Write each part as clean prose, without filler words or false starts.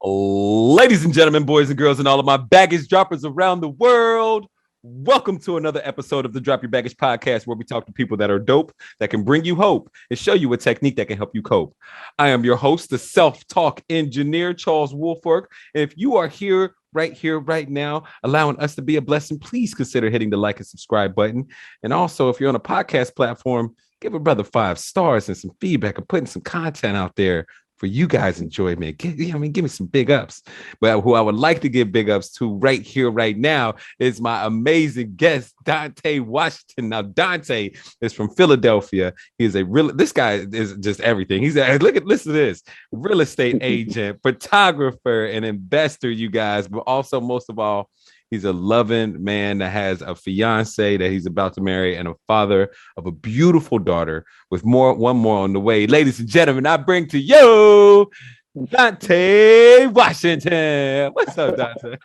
Ladies and gentlemen, boys and girls, and all of my baggage droppers around the world, welcome to another episode of the Drop Your Baggage podcast, where we talk to people that are dope, that can bring you hope, and show you a technique that can help you cope. I am your host, the self-talk engineer, Charles Woolfork. And if you are here, right now, allowing us to be a blessing, please consider hitting the like and subscribe button. And also, if you're on a podcast platform, give a brother 5 stars and some feedback and putting some content out there for you guys enjoyment. Give me some big ups. But who I would like to give big ups to right here, right now, is my amazing guest, Donte Washington. Now, Donte is from Philadelphia. He's this guy is just everything. Listen to this: real estate agent, photographer, and investor, you guys, but also most of all, he's a loving man that has a fiance that he's about to marry and a father of a beautiful daughter with one more on the way. Ladies and gentlemen, I bring to you Donte Washington. What's up, Donte?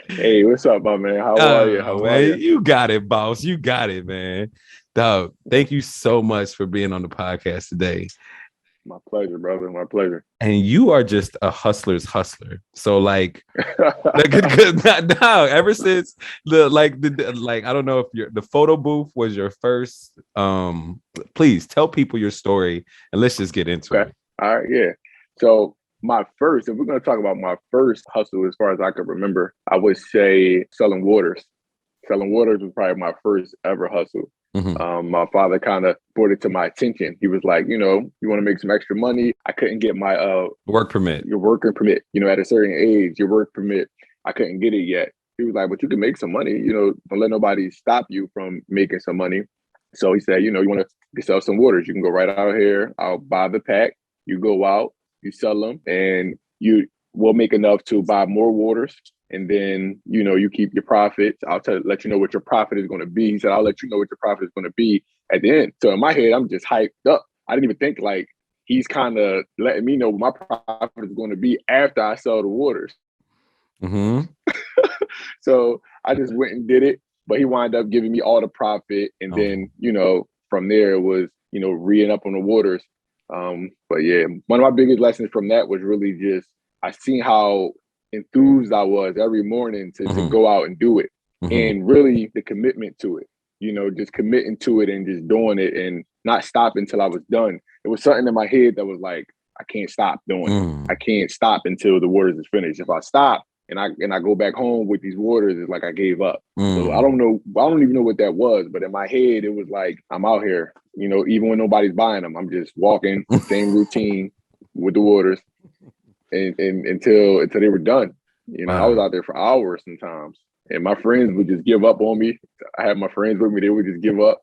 Hey, what's up, my man? How are you? How are you? You got it, boss. You got it, man. Dog, thank you so much for being on the podcast today. My pleasure, brother. My pleasure. And you are just a hustler's hustler. So like, ever since I don't know if the photo booth was your first. Please tell people your story and let's just get into it. All right, yeah. So my first, if we're gonna talk about my first hustle, as far as I can remember, I would say selling waters. Selling waters was probably my first ever hustle. Mm-hmm. My father kind of brought it to my attention. He was like, you want to make some extra money. I couldn't get my work permit. Your working permit, at a certain age, your work permit, I couldn't get it yet. He was like, but you can make some money, don't let nobody stop you from making some money. So he said, you want to sell some waters. You can go right out here. I'll buy the pack. You go out, you sell them, and you will make enough to buy more waters. And then, you keep your profits. I'll let you know what your profit is going to be. He said, I'll let you know what your profit is going to be at the end. So in my head, I'm just hyped up. I didn't even think like he's kind of letting me know what my profit is going to be after I sell the waters. Mm-hmm. So I just went and did it. But he wound up giving me all the profit. And then, from there it was, re-ing up on the waters. But yeah, one of my biggest lessons from that was really just, I seen how enthused I was every morning to go out and do it. Mm-hmm. And really the commitment to it, just committing to it and just doing it and not stopping until I was done. It was something in my head that was like, I can't stop doing it. I can't stop until the waters is finished. If I stop and I go back home with these waters, it's like I gave up. So I don't even know what that was, but in my head, it was like, I'm out here, even when nobody's buying them, I'm just walking, same routine with the waters. And until they were done, wow. I was out there for hours sometimes, and my friends would just give up on me. I had my friends with me; they would just give up.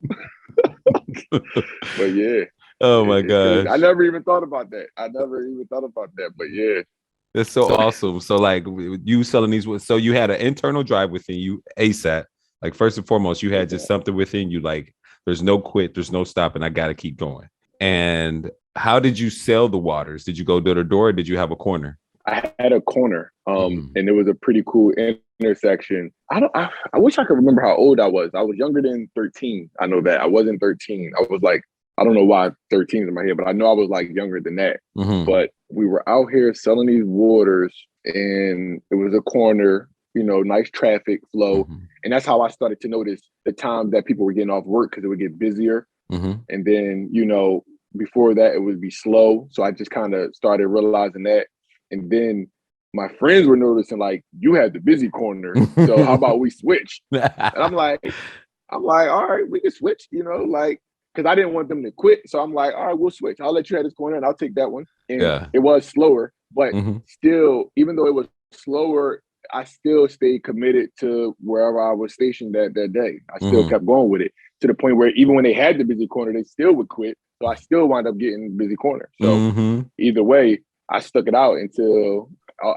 But yeah, oh my gosh, I never even thought about that. But yeah, that's so awesome. So like you selling these, so you had an internal drive within you ASAP. Like first and foremost, you had just something within you. Like there's no quit, there's no stopping. I got to keep going. And how did you sell the waters? Did you go door to door or did you have a corner? I had a corner, and it was a pretty cool intersection. I wish I could remember how old I was. I was younger than 13. I know that. I wasn't 13. I was like, I don't know why 13 is in my head, but I know I was like younger than that. Mm-hmm. But we were out here selling these waters, and it was a corner, nice traffic flow. Mm-hmm. And that's how I started to notice the time that people were getting off work because it would get busier. Mm-hmm. And then, before that, it would be slow. So I just kind of started realizing that. And then my friends were noticing, like, you had the busy corner. So how about we switch? And I'm like, all right, we can switch, because I didn't want them to quit. So I'm like, all right, we'll switch. I'll let you have this corner and I'll take that one. And it was slower, but still, even though it was slower, I still stayed committed to wherever I was stationed that day. I still kept going with it to the point where even when they had the busy corner, they still would quit. So I still wound up getting busy corner. So either way, I stuck it out until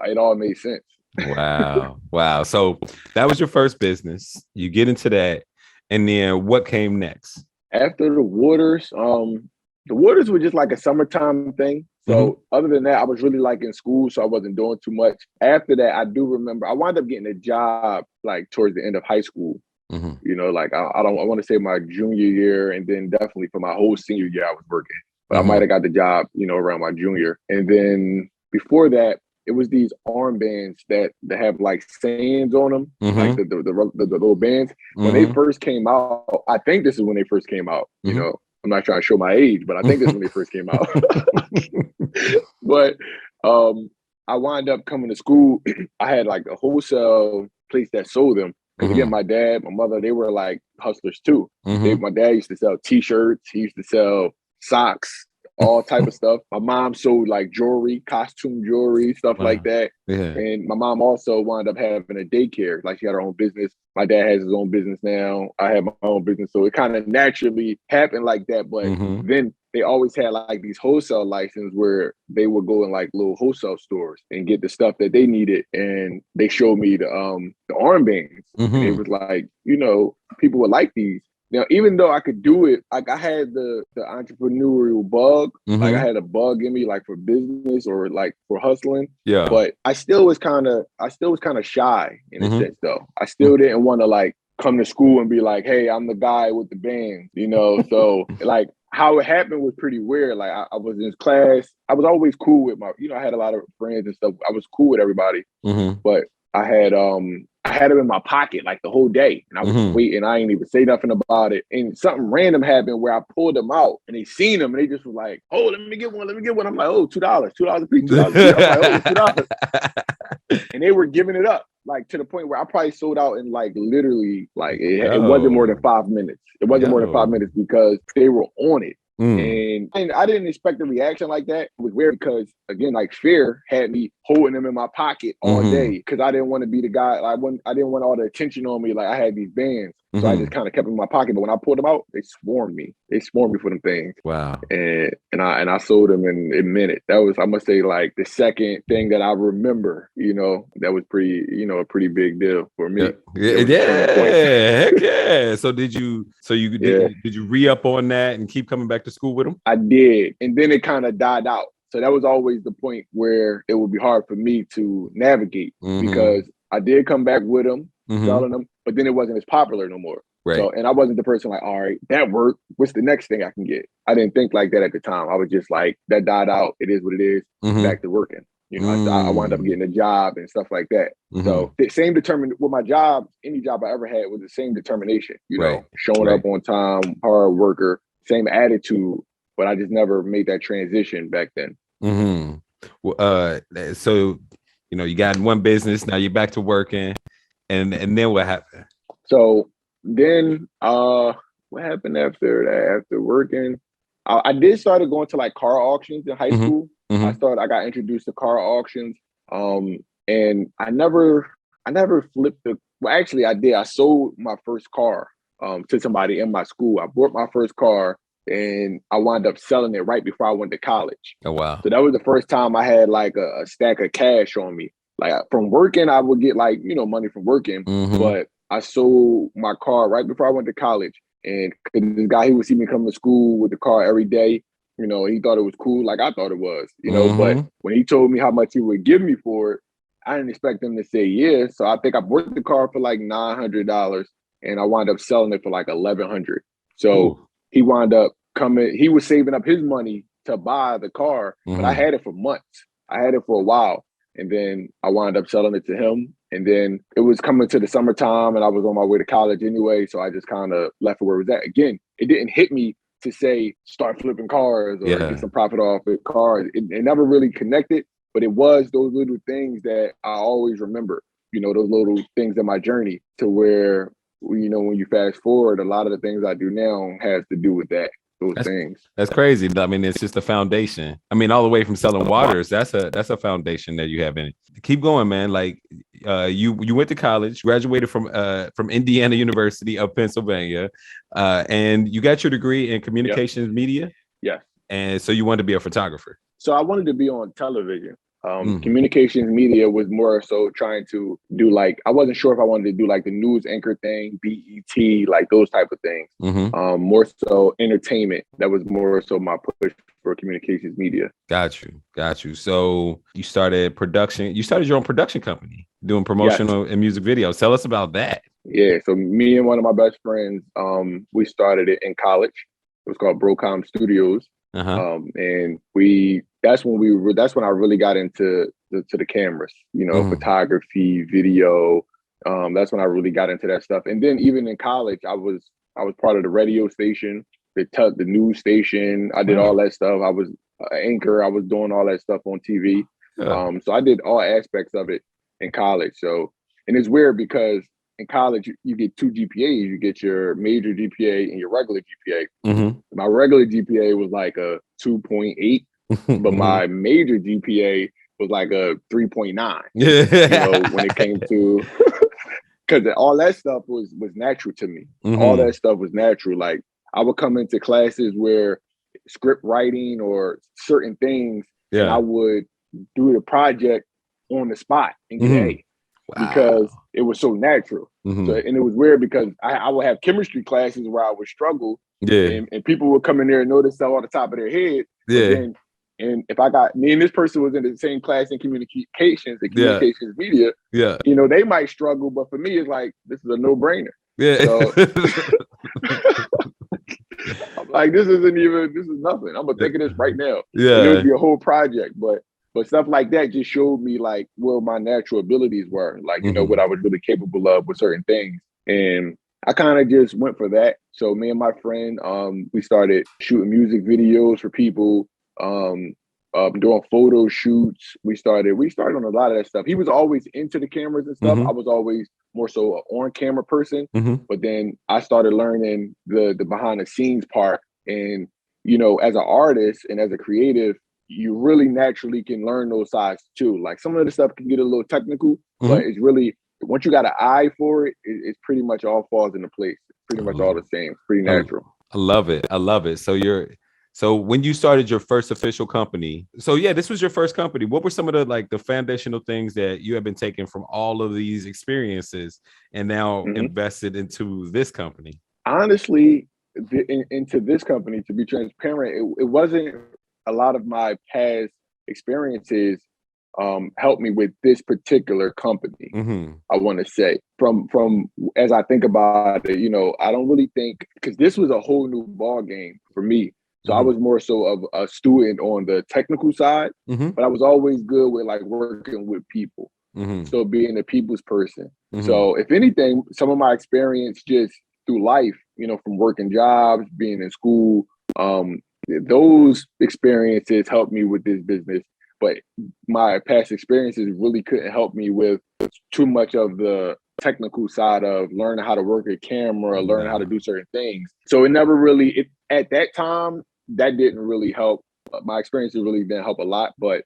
it all made sense. Wow. So that was your first business. You get into that. And then what came next? After the waters were just like a summertime thing. So other than that, I was really like in school, so I wasn't doing too much. After that, I do remember I wound up getting a job like towards the end of high school. Like I want to say my junior year, and then definitely for my whole senior year, I was working. But I might have got the job, around my junior. And then before that, it was these armbands that have like sayings on them, like the little bands. When they first came out, I think this is when they first came out. You know, I'm not trying to show my age, but I think this is when they first came out. But I wound up coming to school. I had like a wholesale place that sold them. Because again, my dad, my mother, they were like hustlers too. My dad used to sell T-shirts. He used to sell socks, all type of stuff. My mom sold like jewelry, costume jewelry, stuff like that. Yeah. And my mom also wound up having a daycare. Like she had her own business. My dad has his own business now. I have my own business. So it kind of naturally happened like that. But then they always had like these wholesale licenses where they would go in like little wholesale stores and get the stuff that they needed. And they showed me the armbands. And it was like, you know, people would like these. Now, even though I could do it, like I had the entrepreneurial bug, like I had a bug in me, like for business or like for hustling. Yeah. But I still was kind of shy in a sense, though. I still didn't want to like come to school and be like, hey, I'm the guy with the band, you know? So like how it happened was pretty weird. Like I was in class. I was always cool with my, you know, I had a lot of friends and stuff. I was cool with everybody, but I had them in my pocket like the whole day, and I was waiting. I ain't even say nothing about it. And something random happened where I pulled them out, and they seen them, and they just was like, "Oh, let me get one. I'm like, "Oh, $2 a piece, $2 a piece." I'm like, "Oh, $2." And they were giving it up, like to the point where I probably sold out in like literally like it wasn't more than 5 minutes. It wasn't more than 5 minutes because they were on it. And I didn't expect a reaction like that. It was weird because, again, like fear had me holding them in my pocket all day because I didn't want to be the guy. I didn't want all the attention on me. Like I had these bands. So I just kind of kept them in my pocket. But when I pulled them out, they swarmed me. They swarmed me for them things. Wow. And I sold them in a minute. That was, I must say, like the second thing that I remember, you know, that was pretty, you know, a pretty big deal for me. Heck yeah. So did you re-up on that and keep coming back to school with them? I did. And then it kind of died out. So that was always the point where it would be hard for me to navigate because I did come back with them, selling them, but then it wasn't as popular no more. Right. So, and I wasn't the person like, all right, that worked. What's the next thing I can get? I didn't think like that at the time. I was just like, that died out. It is what it is. Back to working. You know, I wound up getting a job and stuff like that. So the same with my job, any job I ever had was the same determination, you know, showing up on time, hard worker, same attitude, but I just never made that transition back then. Well, so, you know, you got one business, now you're back to working, and then what happened? So then what happened after that? After working, I did started going to like car auctions in high school. I got introduced to car auctions. And I never flipped actually I did. I sold my first car to somebody in my school. I bought my first car and I wound up selling it right before I went to college. Oh, wow. So that was the first time I had like a stack of cash on me. Like from working, I would get like, you know, money from working, but I sold my car right before I went to college. And this guy, he would see me come to school with the car every day. You know, he thought it was cool, like I thought it was, you know, but when he told me how much he would give me for it, I didn't expect him to say yes. So I think I bought the car for like $900 and I wound up selling it for like $1,100. So he wound up he was saving up his money to buy the car, but I had it for months. I had it for a while. And then I wound up selling it to him. And then it was coming to the summertime and I was on my way to college anyway. So I just kind of left it where it was at. Again, it didn't hit me to say, start flipping cars or get some profit off of cars. It never really connected, but it was those little things that I always remember, you know, those little things in my journey to where, you know, when you fast forward, a lot of the things I do now has to do with those things. That's crazy. I mean, it's just a foundation. I mean, all the way from selling waters, that's a foundation that you have in it. Keep going, man. Like you went to college, graduated from Indiana University of Pennsylvania, and you got your degree in communications media. Yeah. And so you wanted to be a photographer. So I wanted to be on television. Communications media was more so trying to do like, I wasn't sure if I wanted to do like the news anchor thing, BET, like those type of things. More so entertainment. That was more so my push for communications media. Got you. So you started production. You started your own production company doing promotional and music videos. Tell us about that. Yeah. So me and one of my best friends, we started it in college. It was called Brocom Studios. And we that's when I really got into the cameras, photography, video. That's when I really got into that stuff. And then even in college, I was part of the radio station, the news station. I did all that stuff. I was an anchor. I was doing all that stuff on TV. So I did all aspects of it in college. So, and it's weird because in college you get 2 GPAs. You get your major GPA and your regular GPA. Mm-hmm. My regular GPA was like a 2.8, but my major GPA was like a 3.9. When it came to, because all that stuff was natural to me. All that stuff was natural. Like I would come into classes where script writing or certain things, and I would do the project on the spot and get an A. Wow. Because it was so natural. So, and it was weird because I would have chemistry classes where I would struggle, and people would come in there and know this stuff on the top of their head. And if me and this person was in the same class in communications media, they might struggle, but for me, it's like, this is a no-brainer. So I'm like, this is nothing. I'm gonna think of this right now. And it would be a whole project, but stuff like that just showed me like where my natural abilities were, like, what I was really capable of with certain things. And I kind of just went for that. So me and my friend, we started shooting music videos for people, doing photo shoots. We started on a lot of that stuff. He was always into the cameras and stuff. I was always more so an on-camera person. But then I started learning the behind the scenes part. And, as an artist and as a creative, you really naturally can learn those sides too. Like some of the stuff can get a little technical, but it's really, once you got an eye for it, it's pretty much all falls into place. It's pretty much all the same. It's pretty natural. I love it. So when you started your first official company, this was your first company. What were some of the foundational things that you have been taking from all of these experiences and now invested into this company? Honestly, into this company, to be transparent, it wasn't a lot of my past experiences helped me with this particular company. I want to say from as I think about it, I don't really think, because this was a whole new ball game for me. So I was more so of a student on the technical side, but I was always good with like working with people. So being a people's person. So if anything, some of my experience just through life, from working jobs, being in school, those experiences helped me with this business. But my past experiences really couldn't help me with too much of the technical side of learning how to work a camera, learning how to do certain things. So it never really, at that time, that didn't really help. My experiences really didn't help a lot, but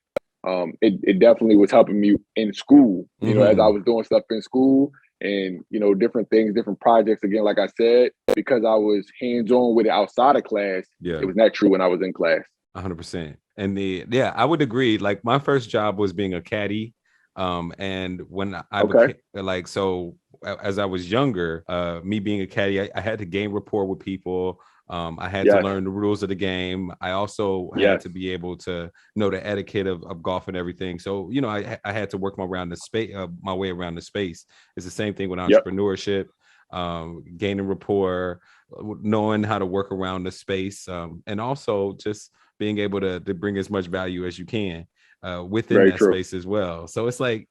it definitely was helping me in school, as I was doing stuff in school and, different things, different projects. Again, like I said, because I was hands-on with it outside of class, it was not true when I was in class. 100%. And I would agree. Like my first job was being a caddy. And when I became, as I was younger, me being a caddy, I had to gain rapport with people. I had to learn the rules of the game. I also had to be able to know the etiquette of golf and everything. So, I had to work my way around the space. It's the same thing with entrepreneurship, gaining rapport, knowing how to work around the space, and also just being able to bring as much value as you can within that space as well. So it's like,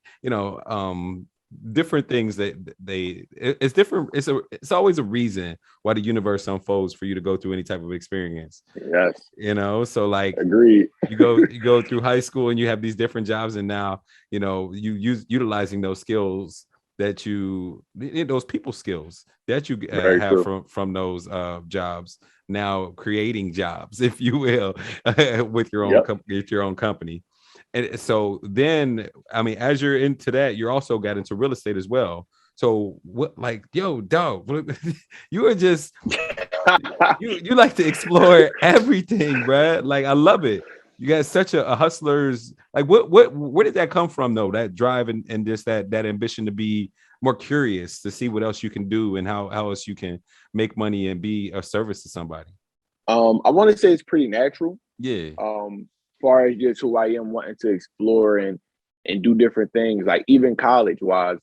different things that it's different. It's always a reason why the universe unfolds for you to go through any type of experience. So like, agreed. you go through high school and you have these different jobs, and now you utilizing those skills that those people skills that you have from those jobs, now creating jobs, if you will, with your own company. And so then, as you're into that, you also got into real estate as well. So what, like, yo, dog, you are just, you like to explore everything, bro. Like, I love it. You got such a hustler's, like, where did that come from though? That drive and just that ambition to be more curious, to see what else you can do and how else you can make money and be of service to somebody. I want to say it's pretty natural. As far as just who I am, wanting to explore and do different things, like even college wise,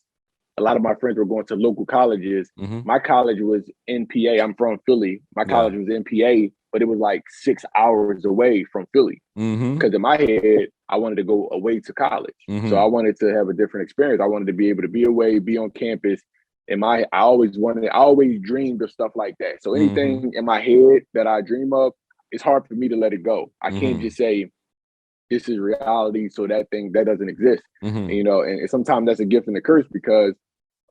a lot of my friends were going to local colleges. My college was NPA. I'm from Philly. My college was NPA. but it was like 6 hours away from Philly. Because in my head, I wanted to go away to college. So I wanted to have a different experience. I wanted to be able to be away, be on campus. I always dreamed of stuff like that. So anything in my head that I dream of, it's hard for me to let it go. I can't just say, this is reality, so that doesn't exist. And, and sometimes that's a gift and a curse because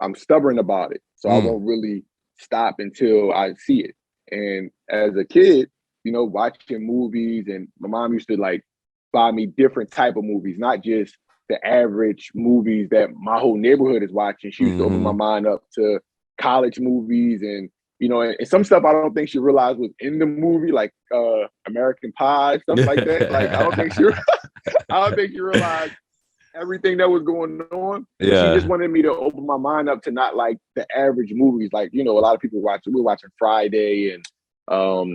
I'm stubborn about it. So I won't really stop until I see it. And as a kid, watching movies, and my mom used to like buy me different type of movies, not just the average movies that my whole neighborhood is watching. She used to open my mind up to college movies and some stuff I don't think she realized was in the movie, like American Pie, stuff like that. Like I don't think she realized everything that was going on. Yeah. She just wanted me to open my mind up to not like the average movies. Like, a lot of people we're watching Friday and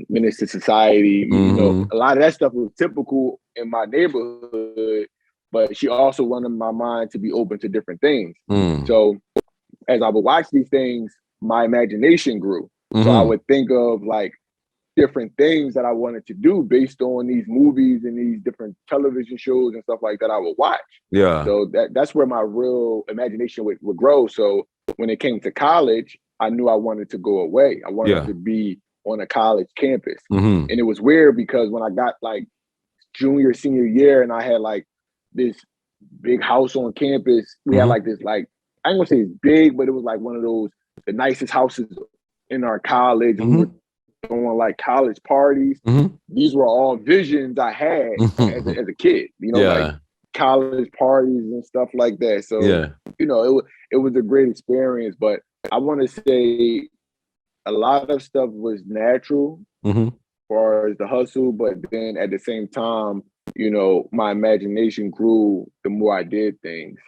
Menace to Society. A lot of that stuff was typical in my neighborhood, but she also wanted my mind to be open to different things. So as I would watch these things, my imagination grew. So I would think of like different things that I wanted to do based on these movies and these different television shows and stuff like that I would watch. Yeah. So that's where my real imagination would grow. So when it came to college, I knew I wanted to go away. I wanted to be on a college campus. And it was weird because when I got like junior, senior year and I had like this big house on campus, we had like this, like, I ain't gonna say it's big, but it was like one of those, the nicest houses in our college. We were throwing like college parties. These were all visions I had as a kid, like college parties and stuff like that. So, it was a great experience, but I want to say a lot of stuff was natural as far as the hustle, but then at the same time, my imagination grew the more I did things.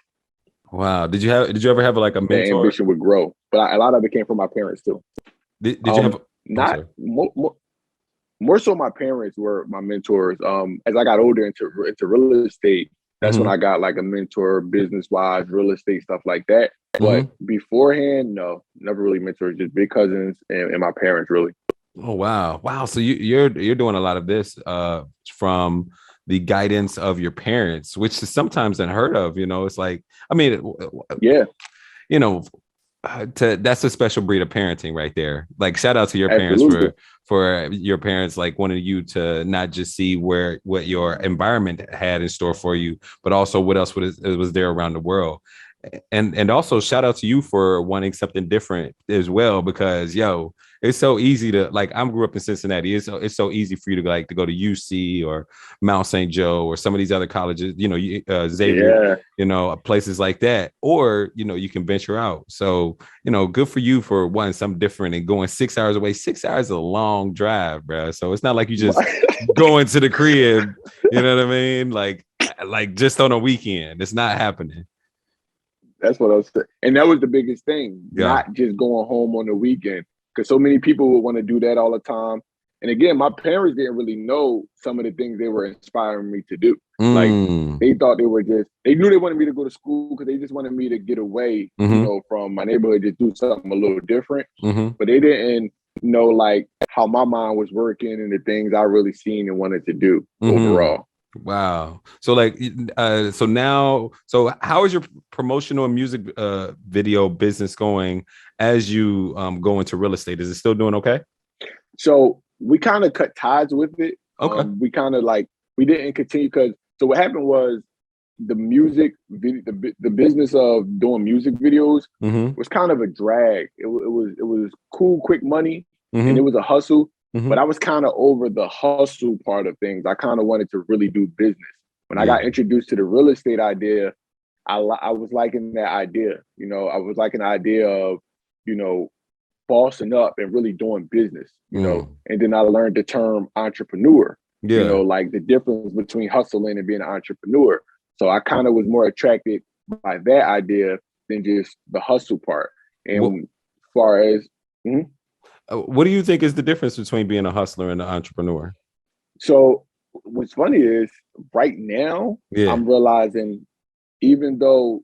Wow. Did you ever have like a mentor? The ambition would grow, but a lot of it came from my parents too. Did you have not more so my parents were my mentors. As I got older into real estate, that's when I got like a mentor, business-wise, real estate, stuff like that. But beforehand, no, never really mentored, just big cousins and my parents, really. Oh, wow. Wow. So you're doing a lot of this from the guidance of your parents, which is sometimes unheard of. It's like, I mean, yeah, that's a special breed of parenting right there. Like, shout out to your parents for your parents, like, wanting you to not just see what your environment had in store for you, but also what else was there around the world. And also shout out to you for wanting something different as well, because it's so easy to, like, I grew up in Cincinnati. It's so easy for you to go to UC or Mount St. Joe or some of these other colleges, Xavier, places like that, or, you can venture out. So, good for you for wanting something different and going 6 hours away. 6 hours is a long drive, bro. So it's not like you just going to the crib, you know what I mean? Like just on a weekend. It's not happening. That's what I was saying. And that was the biggest thing, not just going home on the weekend. Because so many people would want to do that all the time. And again, my parents didn't really know some of the things they were inspiring me to do. Like, they thought they knew they wanted me to go to school because they just wanted me to get away, from my neighborhood, to do something a little different. But they didn't know like how my mind was working and the things I really seen and wanted to do overall. Wow. So so how is your promotional and music video business going as you go into real estate? Is it still doing okay? So we kind of cut ties with it. Okay. We kind of we didn't continue because what happened was the music, the business of doing music videos was kind of a drag. It was cool, quick money, and it was a hustle. But I was kind of over the hustle part of things. I kind of wanted to really do business. When I got introduced to the real estate idea, I was liking that idea. I was liking the idea of, bossing up and really doing business, And then I learned the term entrepreneur, like the difference between hustling and being an entrepreneur. So I kind of was more attracted by that idea than just the hustle part. And as far as... what do you think is the difference between being a hustler and an entrepreneur? So what's funny is right now, I'm realizing even though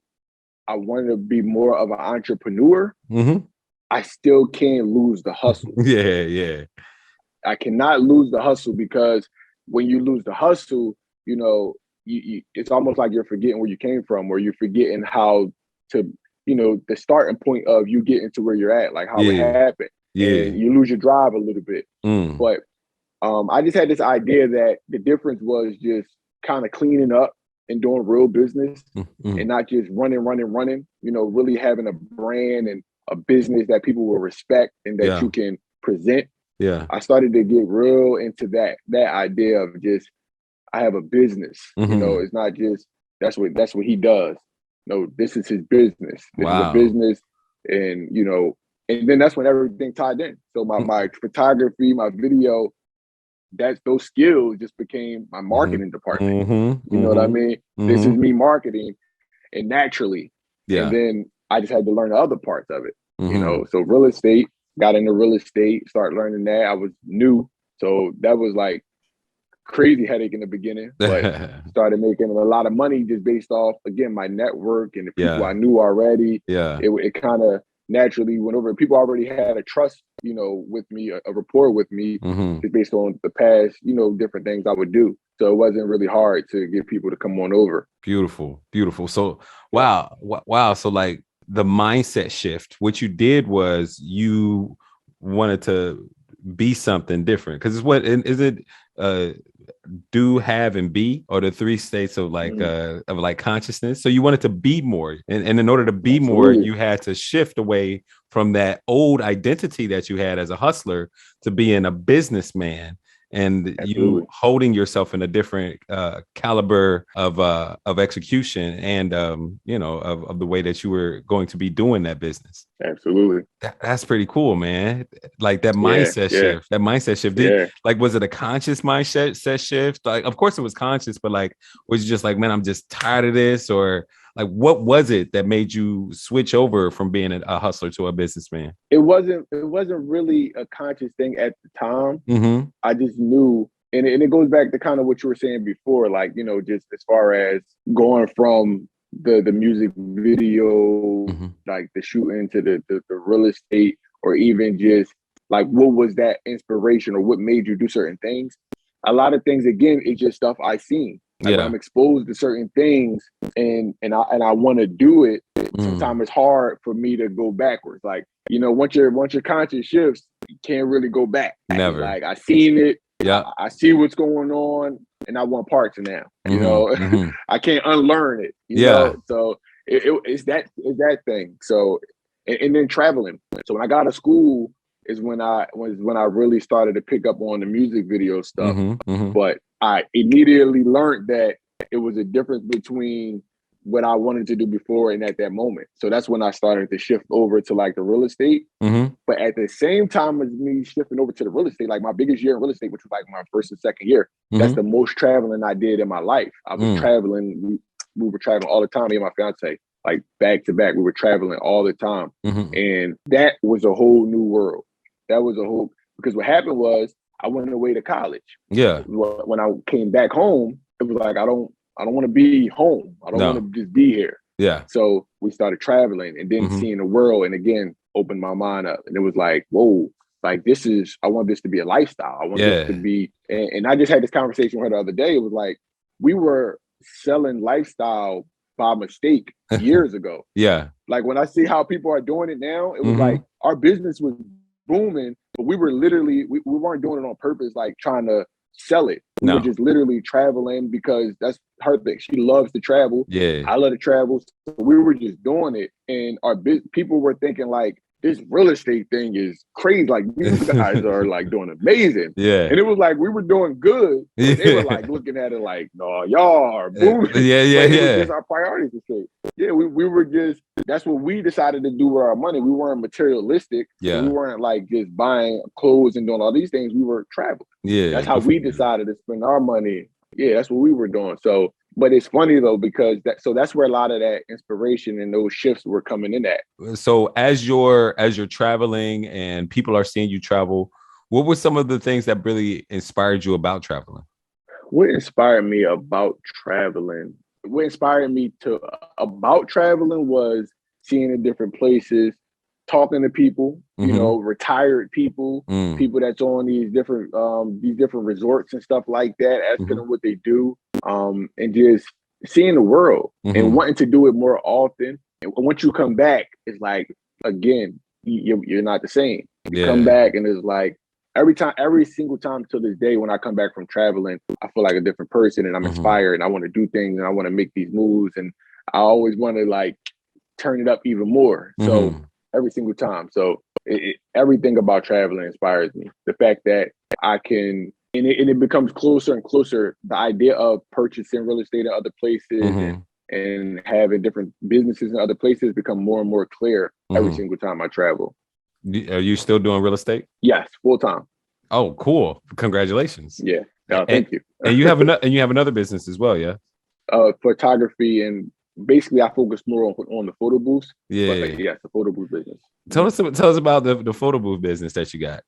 I want to be more of an entrepreneur, I still can't lose the hustle. Yeah. I cannot lose the hustle, because when you lose the hustle, you it's almost like you're forgetting where you came from, or you're forgetting how to, the starting point of you getting to where you're at, like how it happened, and you lose your drive a little bit. But I just had this idea that the difference was just kind of cleaning up and doing real business, and not just running, really having a brand and a business that people will respect and that you can present. I started to get real into that idea of just, I have a business. It's not just that's what he does. No, this is his business. This is a business, and and then that's when everything tied in. So my photography, my video, those skills just became my marketing department. You know what I mean? This is me marketing, and naturally. And then I just had to learn the other parts of it. So real estate, got into real estate, started learning that. I was new, so that was like crazy headache in the beginning, but started making a lot of money just based off, again, my network and the people I knew already. It kind of naturally went over. People already had a trust, with me, a rapport with me, just based on the past, different things I would do. So it wasn't really hard to get people to come on over. Beautiful. So, wow. So like the mindset shift, what you did was you wanted to be something different. Because it's what is it? Do, have, and be, or the three states of like consciousness. So you wanted to be more, and in order to be more, you had to shift away from that old identity that you had as a hustler to being a businessman, and you holding yourself in a different caliber of execution, and of the way that you were going to be doing that business. Absolutely. That's pretty cool, man. Like that mindset shift. That mindset shift. Like, was it a conscious mindset shift? Like, of course it was conscious, but like, was you just like, man, I'm just tired of this? Or like, what was it that made you switch over from being a hustler to a businessman? It wasn't really a conscious thing at the time. I just knew, and it goes back to kind of what you were saying before, like, just as far as going from the music video, like the shooting, to the real estate, or even just like, what was that inspiration, or what made you do certain things? A lot of things, again, it's just stuff I seen. Like when I'm exposed to certain things, and I want to do it, sometimes it's hard for me to go backwards. Like, once your conscious shifts, you can't really go back. Never. Like, I seen it. I see what's going on, and I want parts now. I can't unlearn it. You know? So it's that thing. So and then traveling. So when I got out of school is when I really started to pick up on the music video stuff. But I immediately learned that it was a difference between what I wanted to do before and at that moment. So that's when I started to shift over to like the real estate. But at the same time as me shifting over to the real estate, like my biggest year in real estate, which was like my first and second year, that's the most traveling I did in my life. I was traveling. We were traveling all the time, me and my fiance, like back to back. We were traveling all the time. And that was a whole new world. Because what happened was I went away to college. When I came back home, it was like, I don't want to be home. I don't want to just be here. So we started traveling, and then seeing the world, and again, opened my mind up. And it was like, whoa, like I want this to be a lifestyle. I want this to be, and I just had this conversation with her the other day. It was like, we were selling lifestyle by mistake years ago. Like when I see how people are doing it now, it was like our business was booming, but we were literally, we weren't doing it on purpose, like trying to sell it. We were just literally traveling because that's her thing. She loves to travel. I love to travel. So we were just doing it. And people were thinking like, this real estate thing is crazy. Like, these guys are like doing amazing. And it was like, we were doing good. But they were like looking at it like, no, y'all are booming. It was just our priorities to say. We were just, that's what we decided to do with our money. We weren't materialistic. We weren't like just buying clothes and doing all these things. We were traveling. That's how we decided to spend our money. That's what we were doing. So, but it's funny though, because that's where a lot of that inspiration and those shifts were coming in at. So as you're traveling and people are seeing you travel, what were some of the things that really inspired you about traveling? What inspired me about traveling? What inspired me about traveling was seeing the different places, talking to people, retired people, people that's on these different resorts and stuff like that, asking them what they do, and just seeing the world and wanting to do it more often. And once you come back, it's like, again, you're not the same. You come back and it's like every single time to this day when I come back from traveling, I feel like a different person and I'm inspired and I want to do things and I want to make these moves and I always want to like turn it up even more. So every single time. So everything about traveling inspires me. The fact that I can, and it becomes closer and closer. The idea of purchasing real estate in other places and having different businesses in other places become more and more clear every single time I travel. Are you still doing real estate? Yes, full time. Oh, cool! Congratulations. Yeah, thank you. And you have another business as well, yeah. Photography, and basically I focus more on the photo booths. Yeah, yes, the photo booth business. Tell us about the photo booth business that you got.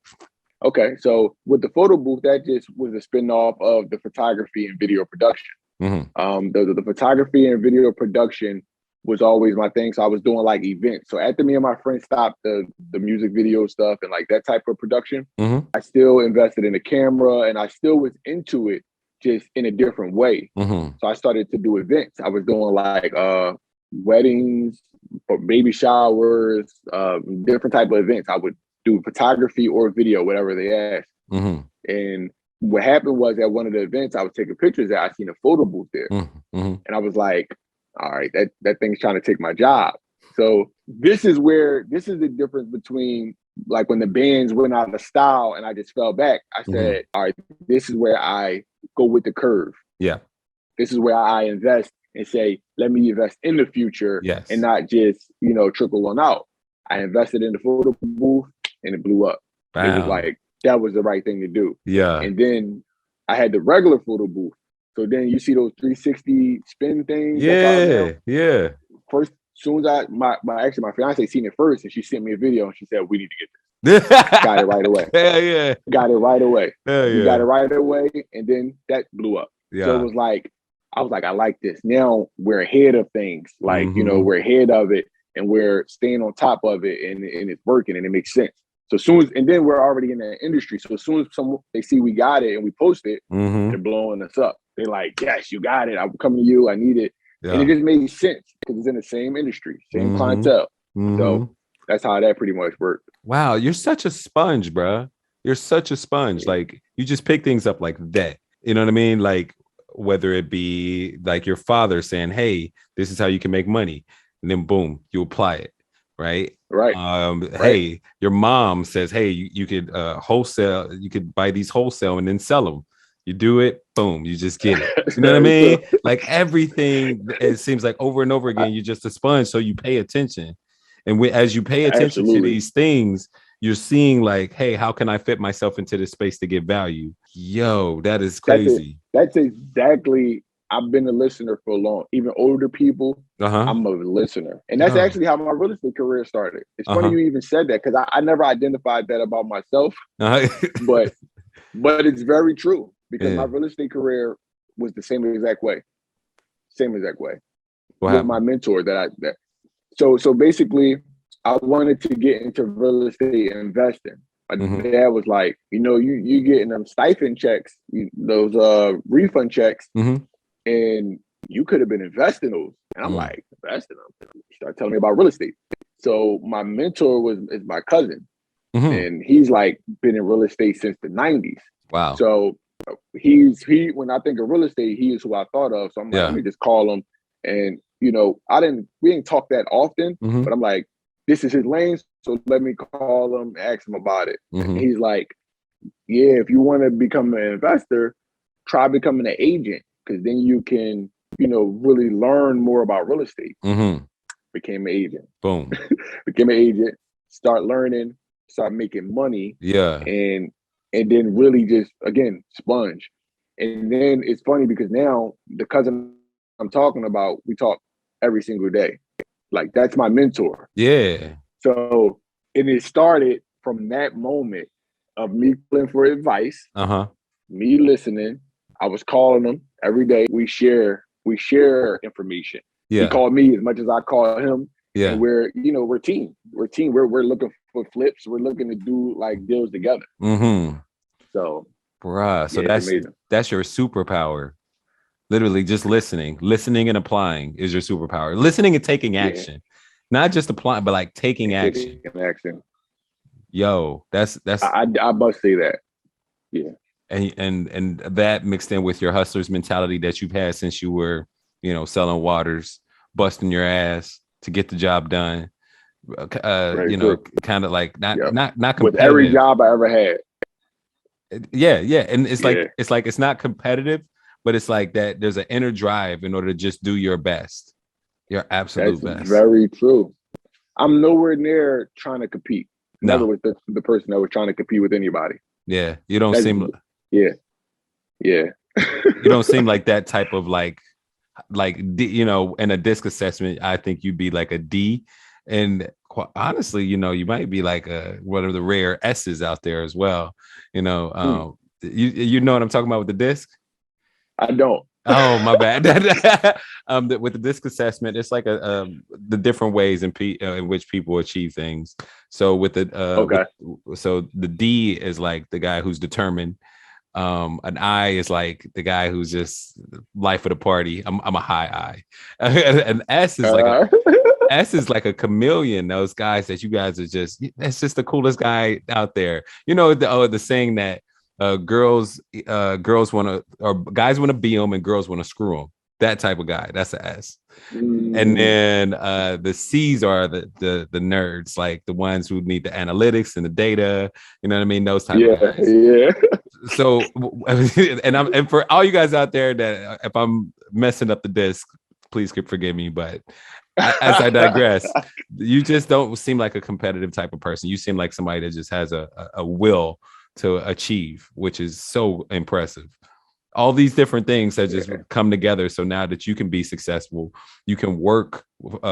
Okay, so with the photo booth, that just was a spinoff of the photography and video production. The photography and video production was always my thing. So I was doing like events. So after me and my friends stopped the music video stuff and like that type of production, I still invested in the camera and I still was into it just in a different way. So I started to do events. I was doing like weddings or baby showers, different type of events. I would do photography or video, whatever they asked. And what happened was at one of the events I was taking pictures at, I seen a photo booth there. And I was like, all right, that thing's trying to take my job. So this is the difference between like when the bands went out of style and I just fell back. I said, all right, this is where I go with the curve. Yeah. This is where I invest and say, let me invest in the future and not just, trickle on out. I invested in the photo booth and it blew up. Wow. It was like, that was the right thing to do. Yeah. And then I had the regular photo booth. So then you see those 360 spin things. Yeah. First, soon as my fiance seen it first and she sent me a video and she said, we need to get this. Got it right away. Yeah. Got it right away. We got it right away. And then that blew up. Yeah. So it was like, I was like, I like this. Now we're ahead of things. Like, we're ahead of it and we're staying on top of it and it's working and it makes sense. So and then we're already in that industry. So as soon as they see we got it and we post it, they're blowing us up. They're like, yes, you got it. I'm coming to you. I need it. Yeah. And it just made sense because it's in the same industry, same clientele. So that's how that pretty much worked. Wow. You're such a sponge, bro. You're such a sponge. Yeah. Like you just pick things up like that. You know what I mean? Like whether it be like your father saying, hey, this is how you can make money. And then boom, you apply it. Right. Hey, your mom says, hey, you could wholesale, you could buy these wholesale and then sell them. You do it, boom, you just get it. You know what I mean? Like everything, it seems like over and over again, you're just a sponge. So you pay attention. And as you pay attention to these things, you're seeing like, hey, how can I fit myself into this space to get value? Yo, that is crazy. That's exactly. I've been a listener for a long, even older people, I'm a listener. And that's actually how my real estate career started. It's funny you even said that because I never identified that about myself, but it's very true because my real estate career was the same exact way. With my mentor so basically I wanted to get into real estate investing. My dad was like, you getting them stipend checks, those refund checks, and you could have been investing those. And I'm like, investing them? He started telling me about real estate. So my mentor is my cousin. And he's like been in real estate since the 90s. Wow. So he when I think of real estate, he is who I thought of. So I'm like, let me just call him. And we didn't talk that often, but I'm like, this is his lane. So let me call him, ask him about it. And he's like, yeah, if you want to become an investor, try becoming an agent. Because then you can, really learn more about real estate. Became an agent. Boom. Became an agent, start learning, start making money. Yeah. And then really just, again, sponge. And then it's funny because now the cousin I'm talking about, we talk every single day. Like that's my mentor. Yeah. So, and it started from that moment of me pulling for advice, me listening. I was calling him every day. We share information. Yeah. He called me as much as I called him. Yeah. And we're team. We're looking for flips. We're looking to do like deals together. Mm-hmm. So, bruh. So yeah, it's amazing. that's your superpower. Literally just listening and applying is your superpower. Listening and taking action, not just applying, but like taking action. Yo, that's I must say that. Yeah. And that mixed in with your hustler's mentality that you've had since you were, selling waters, busting your ass to get the job done. Kind of like not competitive. With every job I ever had. Yeah. And it's not competitive, but it's like that there's an inner drive in order to just do your best. Your absolute best. That's very true. I'm nowhere near trying to compete. Never with the person that was trying to compete with anybody. Yeah. You don't seem Yeah. You don't seem like that type of like in a disc assessment, I think you'd be like a D. And honestly, you might be like one of the rare S's out there as well. You know what I'm talking about with the disc? I don't. Oh, my bad. With the disc assessment, it's like the different ways in which people achieve things. So with the so the D is like the guy who's determined. An I is like the guy who's just life of the party. I'm a high I. An S is like a chameleon. Those guys that you guys are just, that's just the coolest guy out there. The saying that girls want to, or guys want to be them and girls want to screw them. That type of guy. That's an S. And then the C's are the nerds, like the ones who need the analytics and the data. You know what I mean? Those type of guys. Yeah. So, and for all you guys out there that if I'm messing up the disc, please forgive me. But as I digress, you just don't seem like a competitive type of person. You seem like somebody that just has a will to achieve, which is so impressive. All these different things that just come together. So now that you can be successful, you can work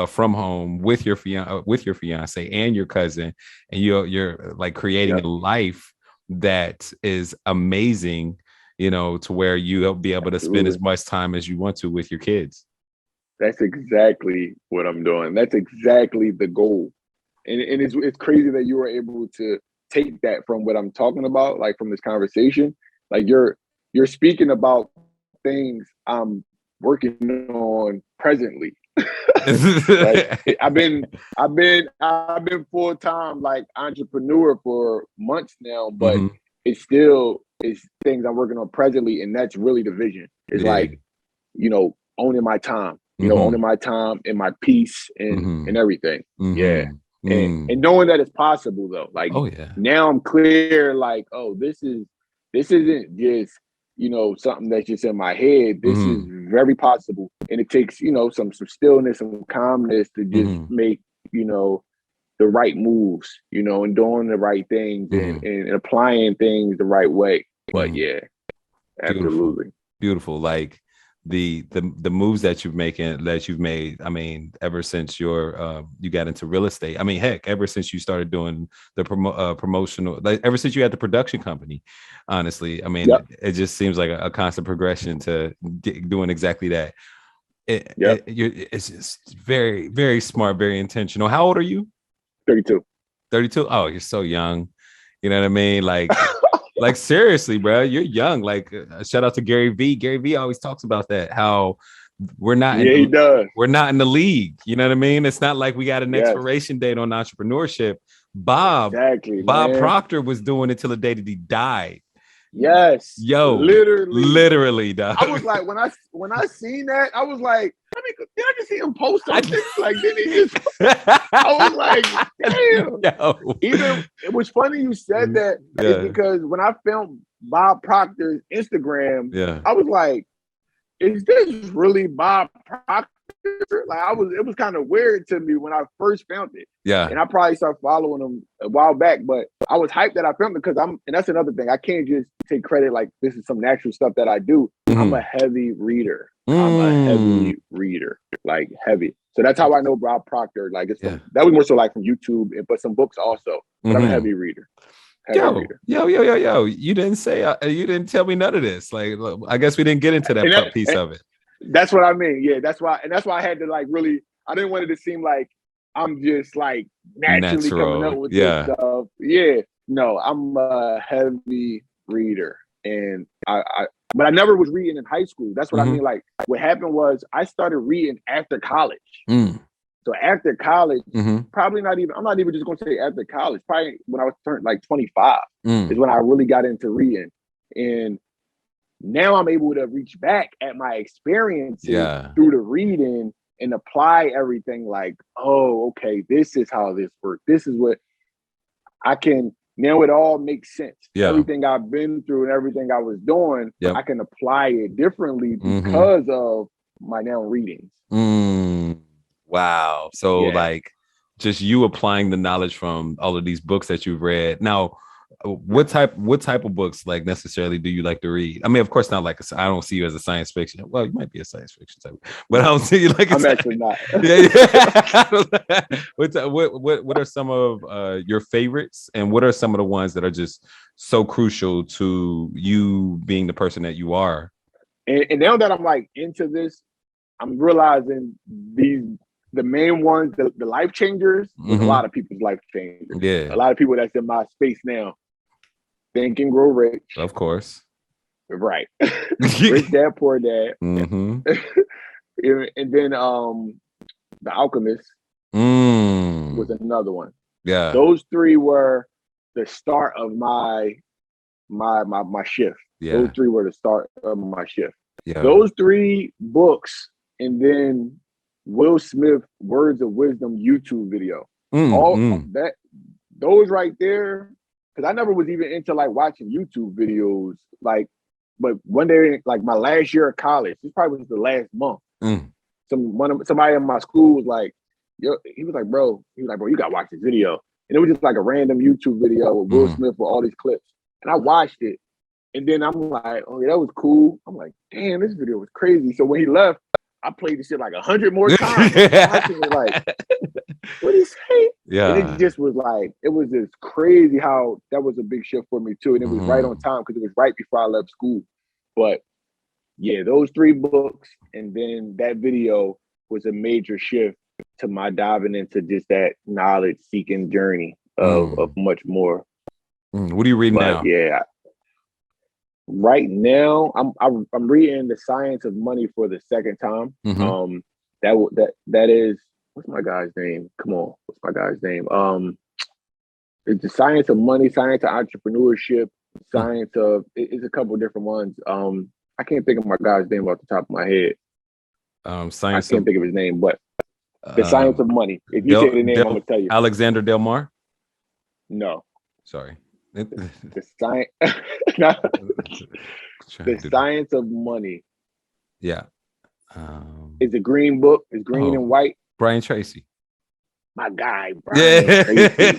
from home with your fiance and your cousin, and you're like creating a life that is amazing, to where you'll be able to spend as much time as you want to with your kids. That's exactly what I'm doing. That's exactly the goal. And it's crazy that you were able to take that from what I'm talking about, like from this conversation. Like you're speaking about things I'm working on presently. Like, I've been full-time like entrepreneur for months now, but it's things I'm working on presently, and that's really the vision. It's like, owning my time, owning my time and my peace and everything. Yeah. And knowing that it's possible though. Like now I'm clear, like, this isn't just something that's just in my head. This is very possible. And it takes, some stillness, some calmness to just make, the right moves, and doing the right things and applying things the right way. But yeah, absolutely. Beautiful. Like the moves that you've made, I mean, ever since you got into real estate. I mean, heck, ever since you started doing the promotional, like ever since you had the production company, honestly, I mean, it just seems like a constant progression to doing exactly that. It's just very, very smart, very intentional. How old are you? 32. 32. Oh, you're so young. You know what I mean? Like, like seriously, bro, you're young. Like, shout out to Gary V. Gary V always talks about that. How we're not. He does. We're not in the league. You know what I mean? It's not like we got an expiration date on entrepreneurship. Bob Proctor was doing it till the day that he died. Yes. Yo, literally, dog. I was like, when I seen that, I was like, did I just see him post something? Like, did he just? I was like, damn. Yo. Even it was funny you said that because when I filmed Bob Proctor's Instagram, I was like, is this really Bob Proctor? Like, it was kind of weird to me when I first found it. Yeah. And I probably started following him a while back, but I was hyped that I filmed it because and that's another thing. I can't just take credit like this is some natural stuff that I do. I'm a heavy reader. I'm a heavy reader, like heavy. So that's how I know Bob Proctor. Like that was more so like from YouTube, but some books also. But I'm a heavy reader. Yo. You didn't say, you didn't tell me none of this. Like, I guess we didn't get into that piece of it. That's what I mean. Yeah, that's why I had to like really, I didn't want it to seem like I'm just like naturally coming up with yeah. this stuff. Yeah. No, I'm a heavy reader. And but I never was reading in high school. That's what I mean. Like what happened was I started reading after college. So after college, probably not even, I'm not even just going to say after college, probably when I was turned like 25 is when I really got into reading. And now I'm able to reach back at my experiences through the reading and apply everything like, oh, okay, this is how this works. This is what I can, now it all makes sense. Yeah. Everything I've been through and everything I was doing, I can apply it differently because of my now readings. Wow. So like just you applying the knowledge from all of these books that you've read. Now, what type of books like necessarily do you like to read? I mean, of course, not like I don't see you as a science fiction. Well, you might be a science fiction type, but I don't see you like. I'm actually not. What are some of your favorites, and what are some of the ones that are just so crucial to you being the person that you are? And now that I'm like into this, I'm realizing the main ones, the life changers, was a lot of people's life changers. Yeah, a lot of people that's in my space now. Think and Grow Rich. Of course. Right. Rich Dad, Poor Dad. And then The Alchemist was another one. Yeah. Those three were the start of my shift. Yeah. Those three were the start of my shift. Yeah. Those three books, and then Will Smith Words of Wisdom YouTube video. That those right there. Because I never was even into like watching YouTube videos, like, but one day, like my last year of college, this probably was the last month. Somebody in my school was like, he was like, bro, you gotta watch this video. And it was just like a random YouTube video with Will Smith with all these clips. And I watched it. And then I'm like, oh yeah, that was cool. I'm like, damn, this video was crazy. So when he left, I played this shit like 100 more times. Watching it like, what did he say? Yeah. And it just was like, it was just crazy how that was a big shift for me too. And it was right on time because it was right before I left school. But yeah, those three books and then that video was a major shift to my diving into just that knowledge seeking journey of much more. What are you reading now? Yeah. Right now, I'm reading The Science of Money for the second time. That is, what's my guy's name? Come on, what's my guy's name? It's The Science of Money, Science of Entrepreneurship, Science of it's a couple of different ones. I can't think of my guy's name off the top of my head. I can't think of his name, but The Science of Money. If you say the name, I'm gonna tell you. Alexander Del Mar? No. Sorry. The science. The Science of Money. Yeah. It's a green book. It's green and white. Brian Tracy. My guy, Brian Tracy.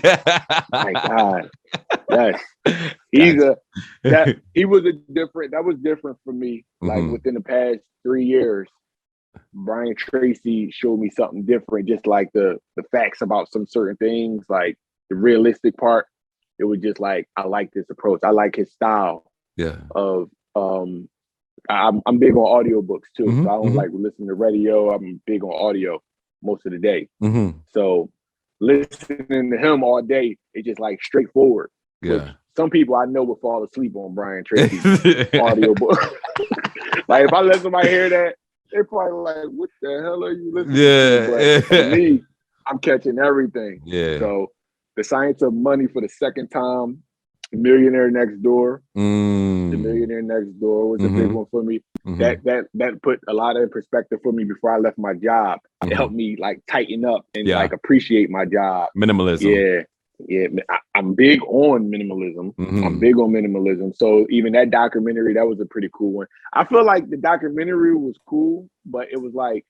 My God. Yes. That was different for me. Like within the past 3 years, Brian Tracy showed me something different, just like the facts about some certain things, like the realistic part. It was just like, I like this approach. I like his style. Yeah. Of I'm big on audiobooks too. So I don't like listening to radio. I'm big on audio most of the day. So listening to him all day, it's just like straightforward. Yeah. Some people I know would fall asleep on Brian Tracy's audiobook. Like if I let somebody hear that, they're probably like, what the hell are you listening to? But for me, I'm catching everything. Yeah. So The Science of Money for the second time, Millionaire Next Door. The Millionaire Next Door was a big one for me. That put a lot in perspective for me before I left my job. It helped me like tighten up and like appreciate my job. Minimalism. Yeah. I'm big on minimalism. So even that documentary, that was a pretty cool one. I feel like the documentary was cool, but it was like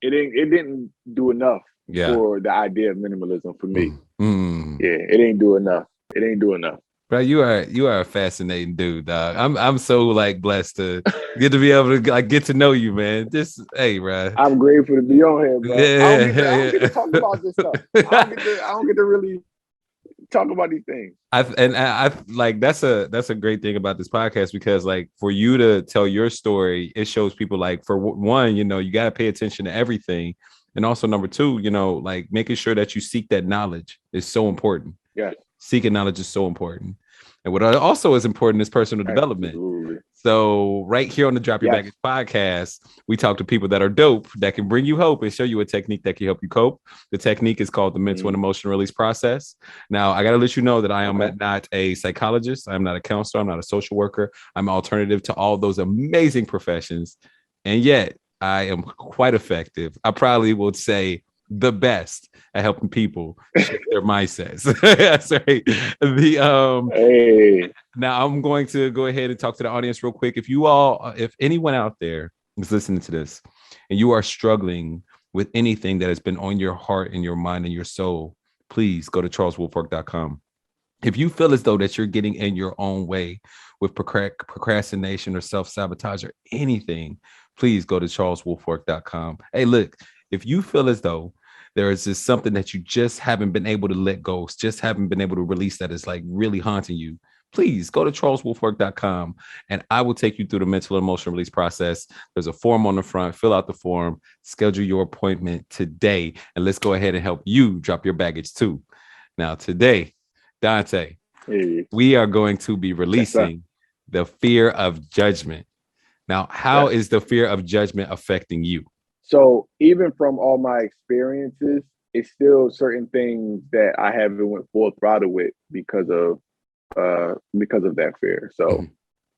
it didn't do enough for the idea of minimalism for me. Yeah, it ain't do enough. Bro, you are a fascinating dude, dog. I'm so like blessed to get to be able to like get to know you, man. Hey, bro. I'm grateful to be on here, bro. I don't get to talk about this stuff. I don't get to really talk about these things. I like that's a great thing about this podcast, because like for you to tell your story, it shows people like, for one, you got to pay attention to everything. And also number two, like making sure that you seek that knowledge is so important. Yes. Seeking knowledge is so important. And what also is important is personal development. So right here on the Drop Your Baggage podcast, we talk to people that are dope, that can bring you hope and show you a technique that can help you cope. The technique is called the mental and emotional release process. Now, I got to let you know that I am not a psychologist. I'm not a counselor. I'm not a social worker. I'm alternative to all those amazing professions. And yet I am quite effective. I probably would say the best at helping people shift their mindsets. That's right. Now I'm going to go ahead and talk to the audience real quick. If anyone out there is listening to this and you are struggling with anything that has been on your heart and your mind and your soul, please go to charleswoolfork.com. If you feel as though that you're getting in your own way with procrastination or self-sabotage or anything, please go to charleswoolfork.com. Hey, look, if you feel as though there is just something that you just haven't been able to let go, just haven't been able to release that is like really haunting you, please go to charleswoolfork.com and I will take you through the mental and emotional release process. There's a form on the front. Fill out the form, schedule your appointment today, and let's go ahead and help you drop your baggage too. Now, today, Donte, we are going to be releasing the fear of judgment. Now, how is the fear of judgment affecting you? So even from all my experiences, it's still certain things that I haven't went full throttle with because of that fear. So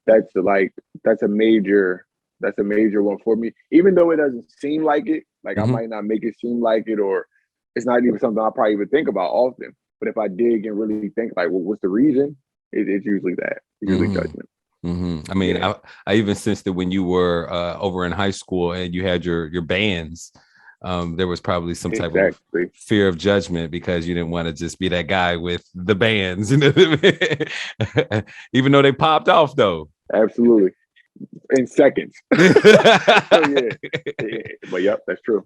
that's a major one for me. Even though it doesn't seem like it, like I might not make it seem like it, or it's not even something I probably even think about often. But if I dig and really think like, well, what's the reason? It's usually that. It's usually judgment. I mean, I even sensed that when you were over in high school and you had your bands, there was probably some type of fear of judgment because you didn't want to just be that guy with the bands, even though they popped off though. Absolutely. In seconds. But yep, that's true.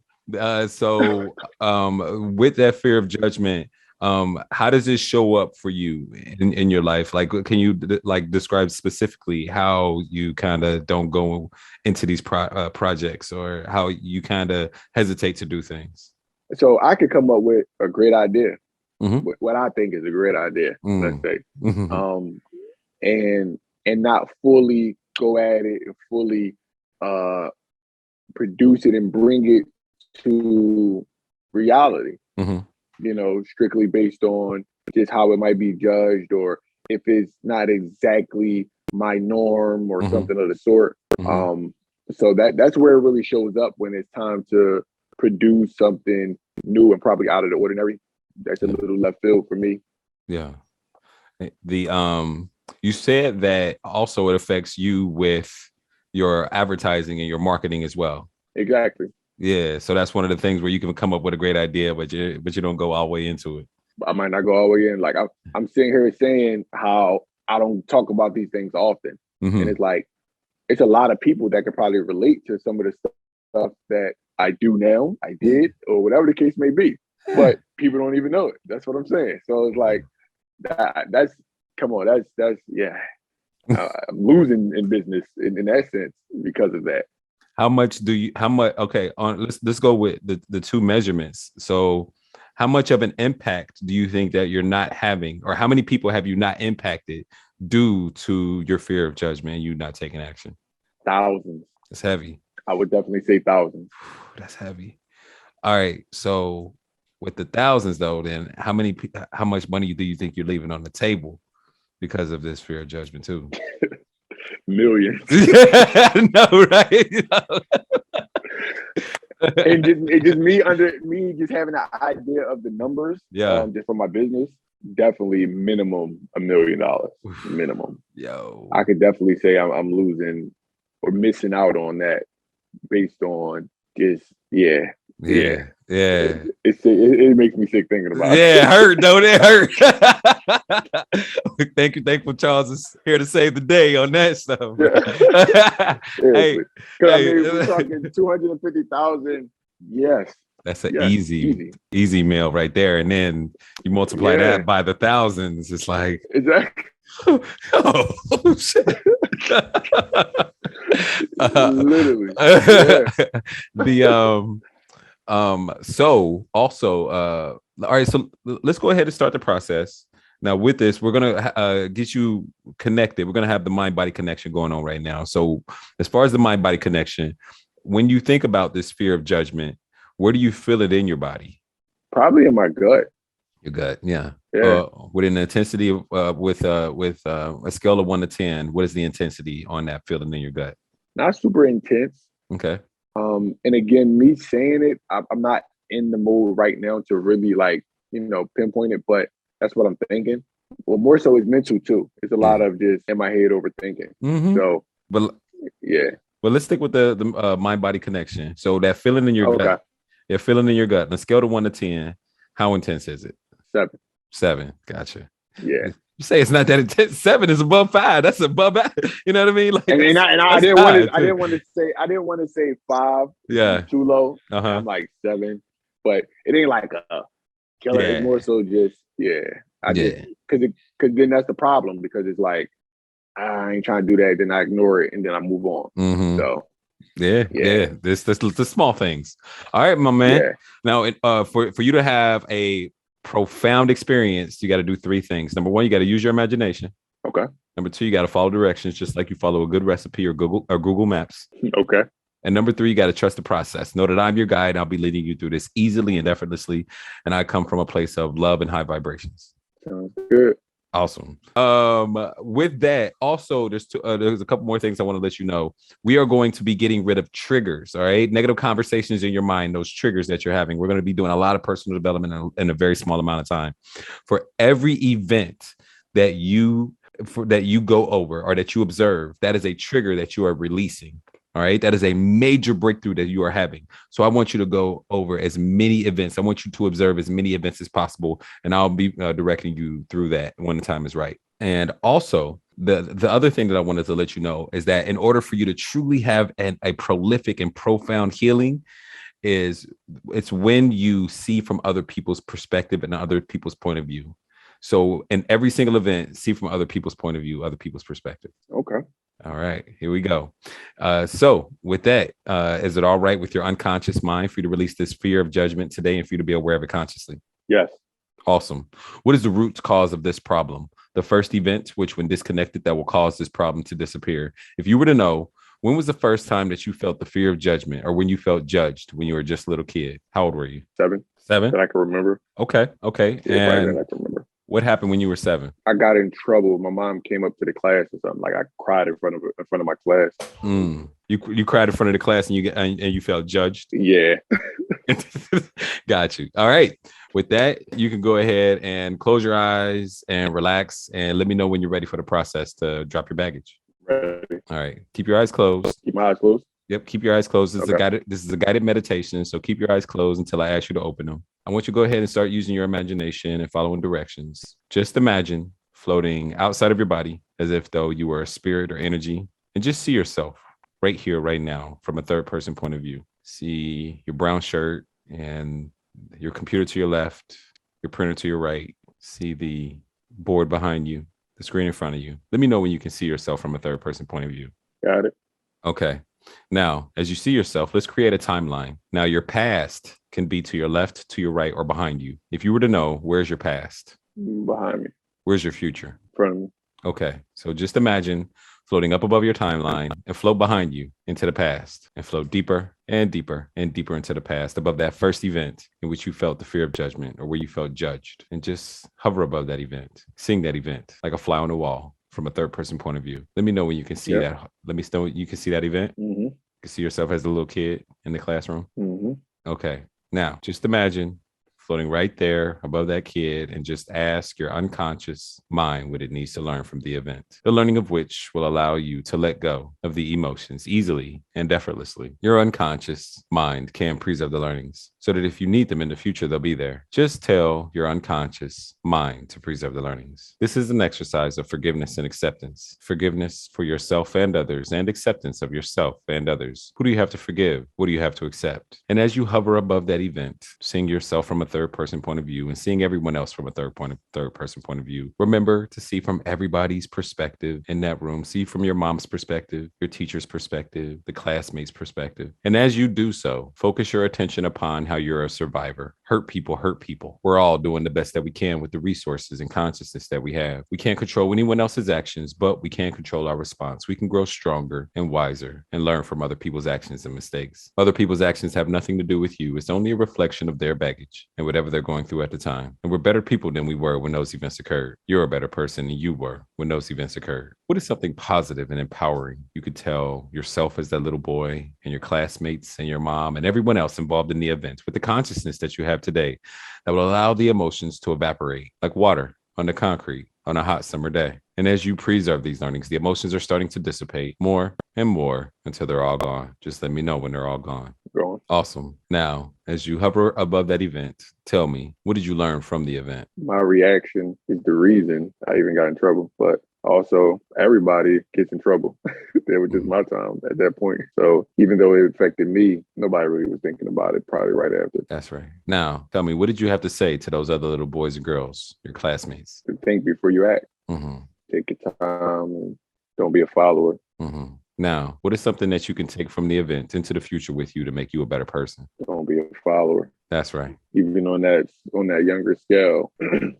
So with that fear of judgment, how does this show up for you in your life? Like, can you describe specifically how you kind of don't go into these projects or how you kind of hesitate to do things? So I could come up with a great idea, what I think is a great idea, let's say, and not fully go at it and fully produce it and bring it to reality. Strictly based on just how it might be judged, or if it's not exactly my norm or something of the sort. So that's where it really shows up when it's time to produce something new and probably out of the ordinary. That's a little left field for me. Yeah. You said that also it affects you with your advertising and your marketing as well. Exactly. Yeah, so that's one of the things where you can come up with a great idea, but you don't go all the way into it. I might not go all the way in. Like I'm sitting here saying how I don't talk about these things often, and it's like it's a lot of people that could probably relate to some of the stuff that I do now, I did, or whatever the case may be. But people don't even know it. That's what I'm saying. So it's like that's come on, that's I'm losing in business in that sense because of that. Okay, let's go with the two measurements. So how much of an impact do you think that you're not having, or how many people have you not impacted due to your fear of judgment and you not taking action? Thousands. That's heavy. I would definitely say thousands. That's heavy. All right. So with the thousands though, then how much money do you think you're leaving on the table because of this fear of judgment too? Millions. No, right? And just me just having an idea of the numbers, just for my business, definitely minimum $1 million. Minimum. Yo, I could definitely say I'm losing or missing out on that based on just yeah. It makes me sick thinking about it. Yeah, it hurt, don't it? Hurt. Thankful Charles is here to save the day on that stuff. Hey, we're talking 250,000. Yes, that's an easy meal right there, and then you multiply that by the thousands. It's like exactly. Oh shit. Literally. So also, all right, so let's go ahead and start the process. Now, with this, we're gonna get you connected. We're gonna have the mind-body connection going on right now. So, as far as the mind-body connection, when you think about this fear of judgment, where do you feel it in your body? Probably in my gut. Your gut, yeah. Yeah. With an intensity of with a scale of 1 to 10, what is the intensity on that feeling in your gut? Not super intense. Okay. And again, me saying it, I'm not in the mood right now to really like, pinpoint it, but that's what I'm thinking. Well, more so it's mental too. It's a lot of just in my head overthinking. Mm-hmm. So, but yeah. Well, let's stick with the mind body connection. So that feeling in your gut, that feeling in your gut, on a scale of 1 to 10, how intense is it? 7. 7. Gotcha. Yeah. You say it's not that intense. 7 is above 5. That's above. You know what I mean? Like, and I didn't want to say 5. Yeah. Too low. Uh-huh. I'm like 7, but it ain't like a killer. It's more so just because then that's the problem, because it's like I ain't trying to do that, then I ignore it and then I move on. Mm-hmm. So yeah. This the small things. All right, my man. Yeah. Now, for you to have a profound experience, you got to do 3 things. Number 1, you got to use your imagination. Okay. Number 2, you got to follow directions, just like you follow a good recipe or Google Maps. Okay. And number 3, you got to trust the process. Know that I'm your guide. I'll be leading you through this easily and effortlessly. And I come from a place of love and high vibrations. Sounds good. Awesome. With that, also, there's a couple more things I want to let you know. We are going to be getting rid of triggers. All right. Negative conversations in your mind, those triggers that you're having. We're going to be doing a lot of personal development in a very small amount of time. For every event that you go over or that you observe, that is a trigger that you are releasing. All right. That is a major breakthrough that you are having. So I want you to go over as many events. I want you to observe as many events as possible. And I'll be directing you through that when the time is right. And also, the other thing that I wanted to let you know is that in order for you to truly have a prolific and profound healing, it's when you see from other people's perspective and other people's point of view. So in every single event, see from other people's point of view, other people's perspective. Okay. All right, here we go. So with that, is it all right with your unconscious mind for you to release this fear of judgment today and for you to be aware of it consciously? Yes. Awesome. What is the root cause of this problem? The first event, which when disconnected, that will cause this problem to disappear. If you were to know, when was the first time that you felt the fear of judgment or when you felt judged when you were just a little kid? How old were you? 7. 7? That I can remember. Okay. Yeah, and I can remember. What happened when you were 7? I got in trouble. My mom came up to the class or something. Like I cried in front of my class. You cried in front of the class and you felt judged? Yeah. Got you. All right. With that, you can go ahead and close your eyes and relax and let me know when you're ready for the process to drop your baggage. Ready. All right. Keep your eyes closed. Keep my eyes closed. Yep. Keep your eyes closed. This is a guided meditation. So keep your eyes closed until I ask you to open them. I want you to go ahead and start using your imagination and following directions. Just imagine floating outside of your body as if though you were a spirit or energy, and just see yourself right here, right now, from a third person point of view. See your brown shirt and your computer to your left, your printer to your right. See the board behind you, the screen in front of you. Let me know when you can see yourself from a third person point of view. Got it. Okay. Now, as you see yourself, let's create a timeline. Now, your past can be to your left, to your right, or behind you. If you were to know, where's your past? Behind me. Where's your future? In front of me. Okay. So just imagine floating up above your timeline and float behind you into the past and float deeper and deeper and deeper into the past above that first event in which you felt the fear of judgment or where you felt judged, and just hover above that event, seeing that event like a fly on the wall from a third person point of view. Let me know when you can see that. Let me know you can see that event. Mm-hmm. You can see yourself as a little kid in the classroom. Mm-hmm. Okay. Now, just imagine floating right there above that kid and just ask your unconscious mind what it needs to learn from the event, the learning of which will allow you to let go of the emotions easily and effortlessly. Your unconscious mind can preserve the learnings so that if you need them in the future, they'll be there. Just tell your unconscious mind to preserve the learnings. This is an exercise of forgiveness and acceptance. Forgiveness for yourself and others, and acceptance of yourself and others. Who do you have to forgive? What do you have to accept? And as you hover above that event, seeing yourself from a third person point of view and seeing everyone else from a third person point of view, remember to see from everybody's perspective in that room. See from your mom's perspective, your teacher's perspective, the classmates' perspective. And as you do so, focus your attention upon how you're a survivor. Hurt people hurt people. We're all doing the best that we can with the resources and consciousness that we have. We can't control anyone else's actions, but we can control our response. We can grow stronger and wiser and learn from other people's actions and mistakes. Other people's actions have nothing to do with you. It's only a reflection of their baggage and whatever they're going through at the time. And we're better people than we were when those events occurred. You're a better person than you were when those events occurred. What is something positive and empowering you could tell yourself as that little boy and your classmates and your mom and everyone else involved in the event with the consciousness that you have today that will allow the emotions to evaporate like water on the concrete on a hot summer day? And as you preserve these learnings, the emotions are starting to dissipate more and more until they're all gone. Just let me know when they're all gone. Awesome. Now, as you hover above that event, tell me, what did you learn from the event? My reaction is the reason I even got in trouble, but also everybody gets in trouble. It was just my time at that point. So even though it affected me, nobody really was thinking about it probably right after. That's right. Now, tell me, what did you have to say to those other little boys and girls, your classmates? Think before you act. Take your time and don't be a follower. Now, what is something that you can take from the event into the future with you to make you a better person? Don't be a follower. That's right. Even on that younger scale,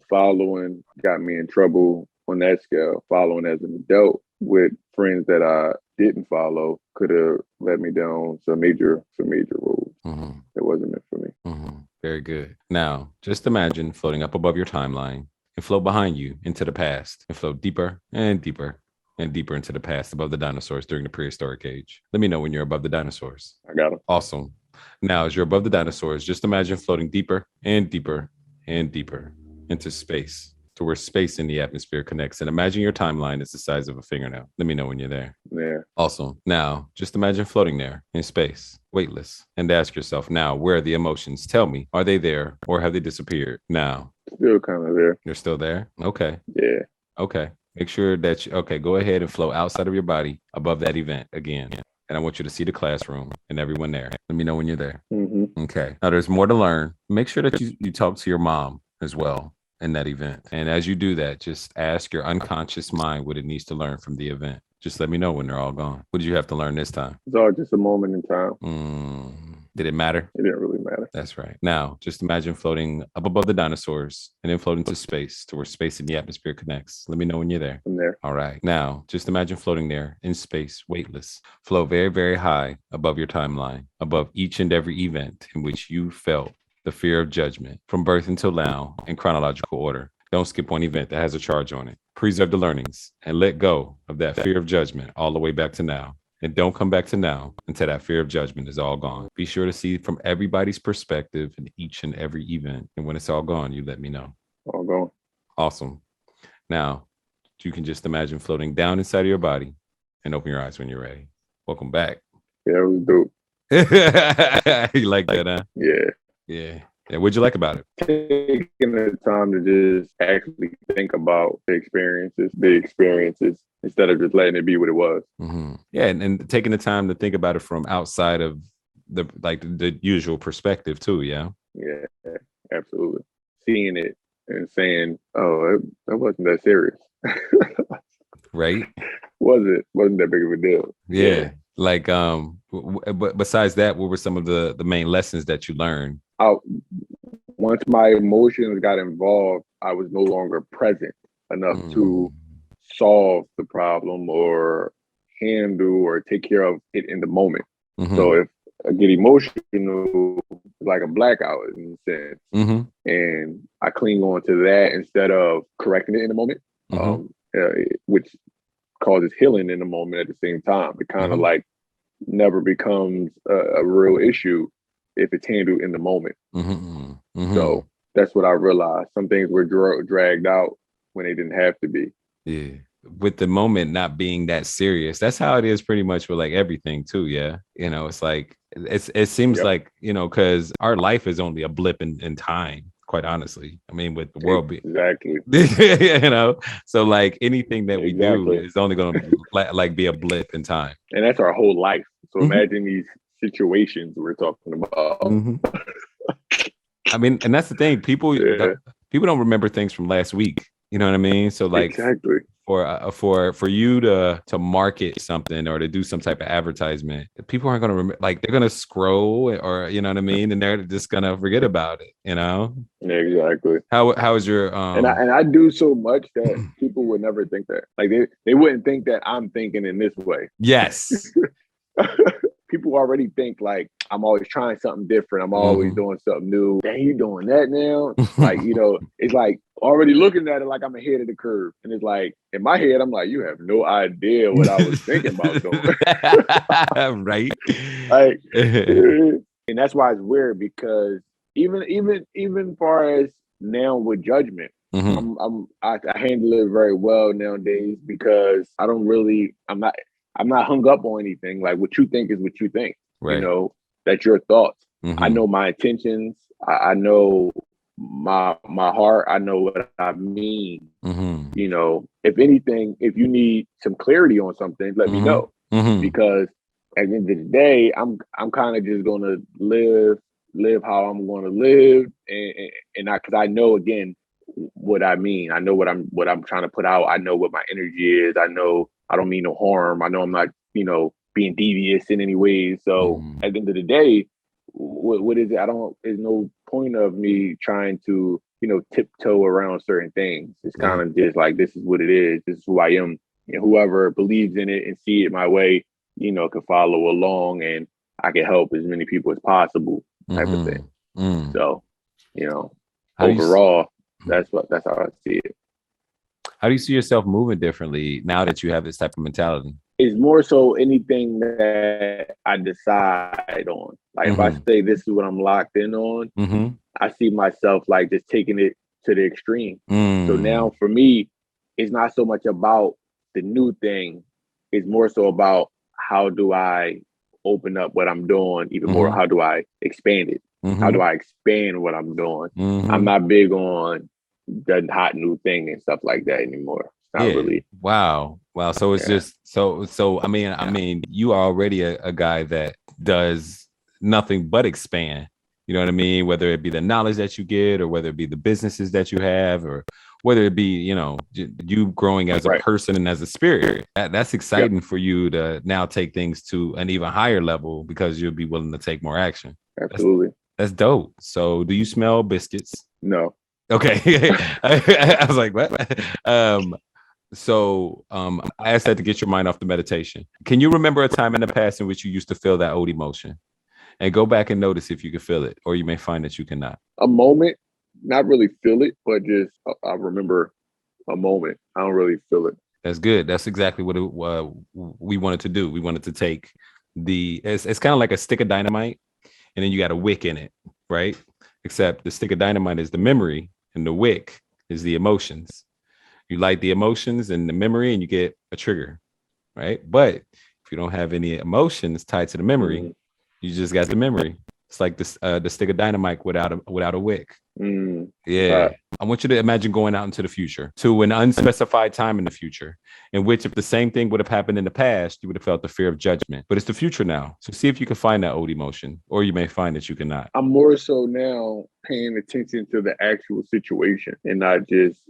following got me in trouble on that scale. Following as an adult with friends that I didn't follow could have led me down some major roads. That wasn't meant for me. Very good. Now, just imagine floating up above your timeline and float behind you into the past and float deeper and deeper and deeper into the past above the dinosaurs during the prehistoric age. Let me know when you're above the dinosaurs. I got it. Awesome. Now, as you're above the dinosaurs, just imagine floating deeper and deeper and deeper into space to where space in the atmosphere connects. And imagine your timeline is the size of a fingernail. Let me know when you're there. Yeah. Awesome. Now, just imagine floating there in space, weightless, and ask yourself now, where are the emotions? Tell me, are they there or have they disappeared? Now. Still kind of there. You're still there? Okay. Yeah. Okay. Make sure that go ahead and flow outside of your body above that event again. And I want you to see the classroom and everyone there. Let me know when you're there. Okay. Now there's more to learn. Make sure that you talk to your mom as well in that event. And as you do that, just ask your unconscious mind what it needs to learn from the event. Just let me know when they're all gone. What did you have to learn this time? It's all just a moment in time. Did it matter? It didn't really matter. That's right. Now, just imagine floating up above the dinosaurs and then floating to space to where space in the atmosphere connects. Let me know when you're there. I'm there. All right. Now, just imagine floating there in space, weightless. Flow very, very high above your timeline, above each and every event in which you felt the fear of judgment from birth until now in chronological order. Don't skip one event that has a charge on it. Preserve the learnings and let go of that fear of judgment all the way back to now. And don't come back to now until that fear of judgment is all gone. Be sure to see from everybody's perspective in each and every event. And when it's all gone, you let me know. All gone. Awesome. Now, you can just imagine floating down inside of your body and open your eyes when you're ready. Welcome back. Yeah, it was dope. You like that, huh? Yeah. Yeah. Yeah. What'd you like about it? Taking the time to just actually think about the experiences, instead of just letting it be what it was. Yeah, and taking the time to think about it from outside of the usual perspective too. Yeah. Yeah, absolutely. Seeing it and saying, "Oh, that wasn't that serious." Right. Wasn't that big of a deal. Yeah. Like, but besides that, what were some of the main lessons that you learned? Once my emotions got involved, I was no longer present enough to solve the problem or handle or take care of it in the moment. So if I get emotional, it's like a blackout in a sense, and I cling on to that instead of correcting it in the moment, which causes healing in the moment at the same time. It kind of like never becomes a real issue if it's handled in the moment. So that's what I realized. Some things were dragged out when they didn't have to be. Yeah. With the moment not being that serious. That's how it is pretty much with like everything too. Yeah. You know, it's like, it seems like, you know, because our life is only a blip in time, quite honestly. I mean, with the world being exactly, you know, so like anything that we do is only going to like be a blip in time. And that's our whole life. So imagine these situations we're talking about. I mean, and that's the thing. People don't remember things from last week. You know what I mean? So like for you to market something or to do some type of advertisement, people aren't gonna remember. Like they're gonna scroll, or you know what I mean, and they're just gonna forget about it. You know. Yeah, exactly. How is your and I do so much that people would never think that. Like they wouldn't think that I'm thinking in this way. Yes. People already think like I'm always trying something different. I'm always doing something new. Dang, you doing that now? Like, it's like already looking at it like I'm ahead of the curve. And it's like in my head, I'm like, you have no idea what I was thinking about doing. Right. Like, and that's why it's weird, because even far as now with judgment, I handle it very well nowadays, because I'm not hung up on anything. Like what you think is what you think. Right. That's your thoughts. I know my intentions. I know my heart. I know what I mean. If anything, if you need some clarity on something, let me know. Because at the end of the day, I'm kind of just gonna live how I'm gonna live, and because I know, again, what I mean. I know what I'm trying to put out. I know what my energy is. I know I don't mean no harm. I know I'm not, being devious in any way. So at the end of the day, what is it? There's no point of me trying to, tiptoe around certain things. It's kind of just like, this is what it is. This is who I am. And whoever believes in it and see it my way, can follow along, and I can help as many people as possible, type of thing. So, overall, that's how I see it. How do you see yourself moving differently now that you have this type of mentality? It's more so anything that I decide on. Like if I say this is what I'm locked in on, I see myself like just taking it to the extreme. So now for me, it's not so much about the new thing. It's more so about how do I open up what I'm doing even more? How do I expand it? How do I expand what I'm doing? I'm not big on the hot new thing and stuff like that anymore. Not really. Wow. So it's just so I mean, you are already a guy that does nothing but expand. You know what I mean? Whether it be the knowledge that you get, or whether it be the businesses that you have, or whether it be, you growing as a person and as a spirit. That's exciting for you to now take things to an even higher level, because you'll be willing to take more action. Absolutely. That's dope. So do you smell biscuits? No. Okay. I was like, what? So I asked that to get your mind off the meditation. Can you remember a time in the past in which you used to feel that old emotion? And go back and notice if you can feel it, or you may find that you cannot. A moment, not really feel it, but just I remember a moment. I don't really feel it. That's good. That's exactly what we wanted to do. We wanted to take it's kind of like a stick of dynamite, and then you got a wick in it, right? Except the stick of dynamite is the memory, and the wick is the emotions. You light the emotions and the memory, and you get a trigger, right? But if you don't have any emotions tied to the memory, you just got the memory. It's like the stick of dynamite without a wick. Yeah. I want you to imagine going out into the future, to an unspecified time in the future, in which if the same thing would have happened in the past, you would have felt the fear of judgment. But it's the future now. So see if you can find that old emotion, or you may find that you cannot. I'm more so now paying attention to the actual situation and not just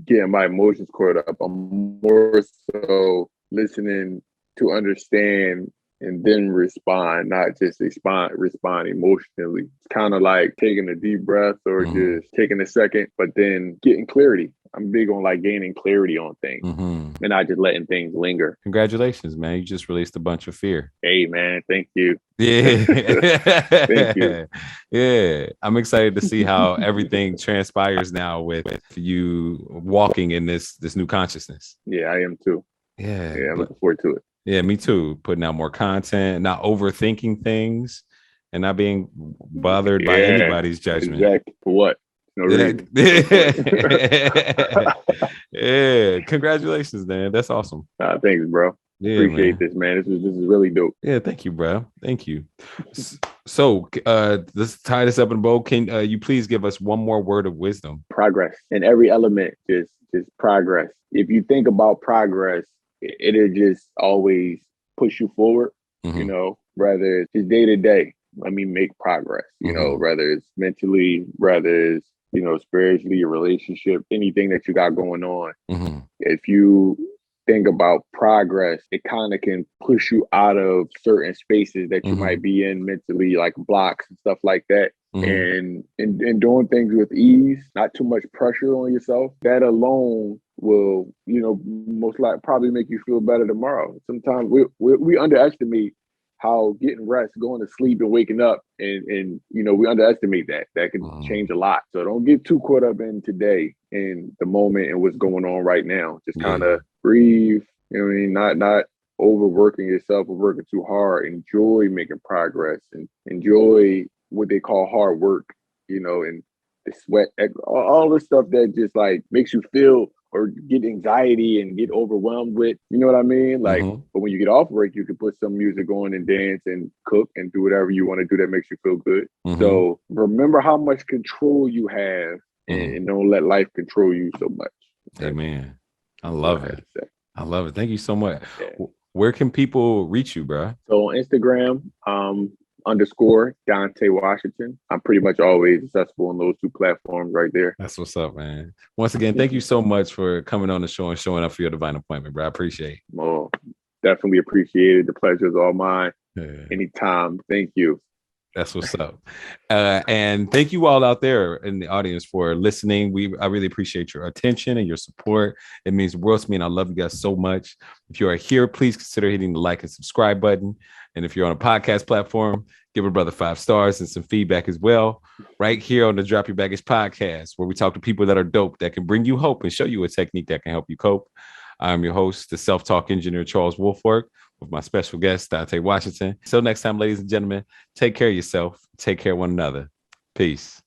getting my emotions caught up. I'm more so listening to understand and then respond, not just respond emotionally. It's kind of like taking a deep breath, or just taking a second, but then getting clarity. I'm big on like gaining clarity on things and not just letting things linger. Congratulations, man. You just released a bunch of fear. Hey, man. Thank you. Yeah. Thank you. Yeah. I'm excited to see how everything transpires now with you walking in this new consciousness. Yeah, I am too. Yeah. I'm looking forward to it. Yeah, me too. Putting out more content, not overthinking things, and not being bothered by anybody's judgment. Exactly. For what? No reason. Yeah. Congratulations, man. That's awesome. Thanks, bro. Yeah, appreciate this, man. This is really dope. Yeah, thank you, bro. Thank you. So let's tie this up in a bow. Can you please give us one more word of wisdom? Progress in every element. Just progress. If you think about progress, it'll just always push you forward, whether it's just day to day. Let me make progress, whether it's mentally, whether it's, spiritually, your relationship, anything that you got going on. If you think about progress, it kind of can push you out of certain spaces that you might be in mentally, like blocks and stuff like that. And doing things with ease, not too much pressure on yourself, that alone will, most likely probably make you feel better tomorrow. Sometimes we underestimate how getting rest, going to sleep and waking up, and we underestimate that can change a lot. So don't get too caught up in today, in the moment, and what's going on right now. Just kind of breathe. Not overworking yourself or working too hard. Enjoy making progress and enjoy what they call hard work. And the sweat, all the stuff that just like makes you feel or get anxiety and get overwhelmed with, you know what I mean? Like, but when you get off work, you can put some music on and dance and cook and do whatever you want to do that makes you feel good. So remember how much control you have, and don't let life control you so much. Amen. I love it. I love it. Thank you so much. Yeah. Where can people reach you, bro? So on Instagram, _ Donte Washington. I'm pretty much always accessible on those two platforms right there. That's what's up, man. Once again, thank you so much for coming on the show and showing up for your divine appointment, bro. I appreciate it. Well, definitely appreciate it. The pleasure is all mine. Anytime. Thank you. That's what's up. And thank you all out there in the audience for listening. I really appreciate your attention and your support. It means the world to me, and I love you guys so much. If you are here, please consider hitting the like and subscribe button. And if you're on a podcast platform, give a brother 5 stars and some feedback as well. Right here on the Drop Your Baggage podcast, where we talk to people that are dope, that can bring you hope and show you a technique that can help you cope. I'm your host, the self-talk engineer, Charles Woolfork, with my special guest, Donte Washington. Till next time, ladies and gentlemen, take care of yourself. Take care of one another. Peace.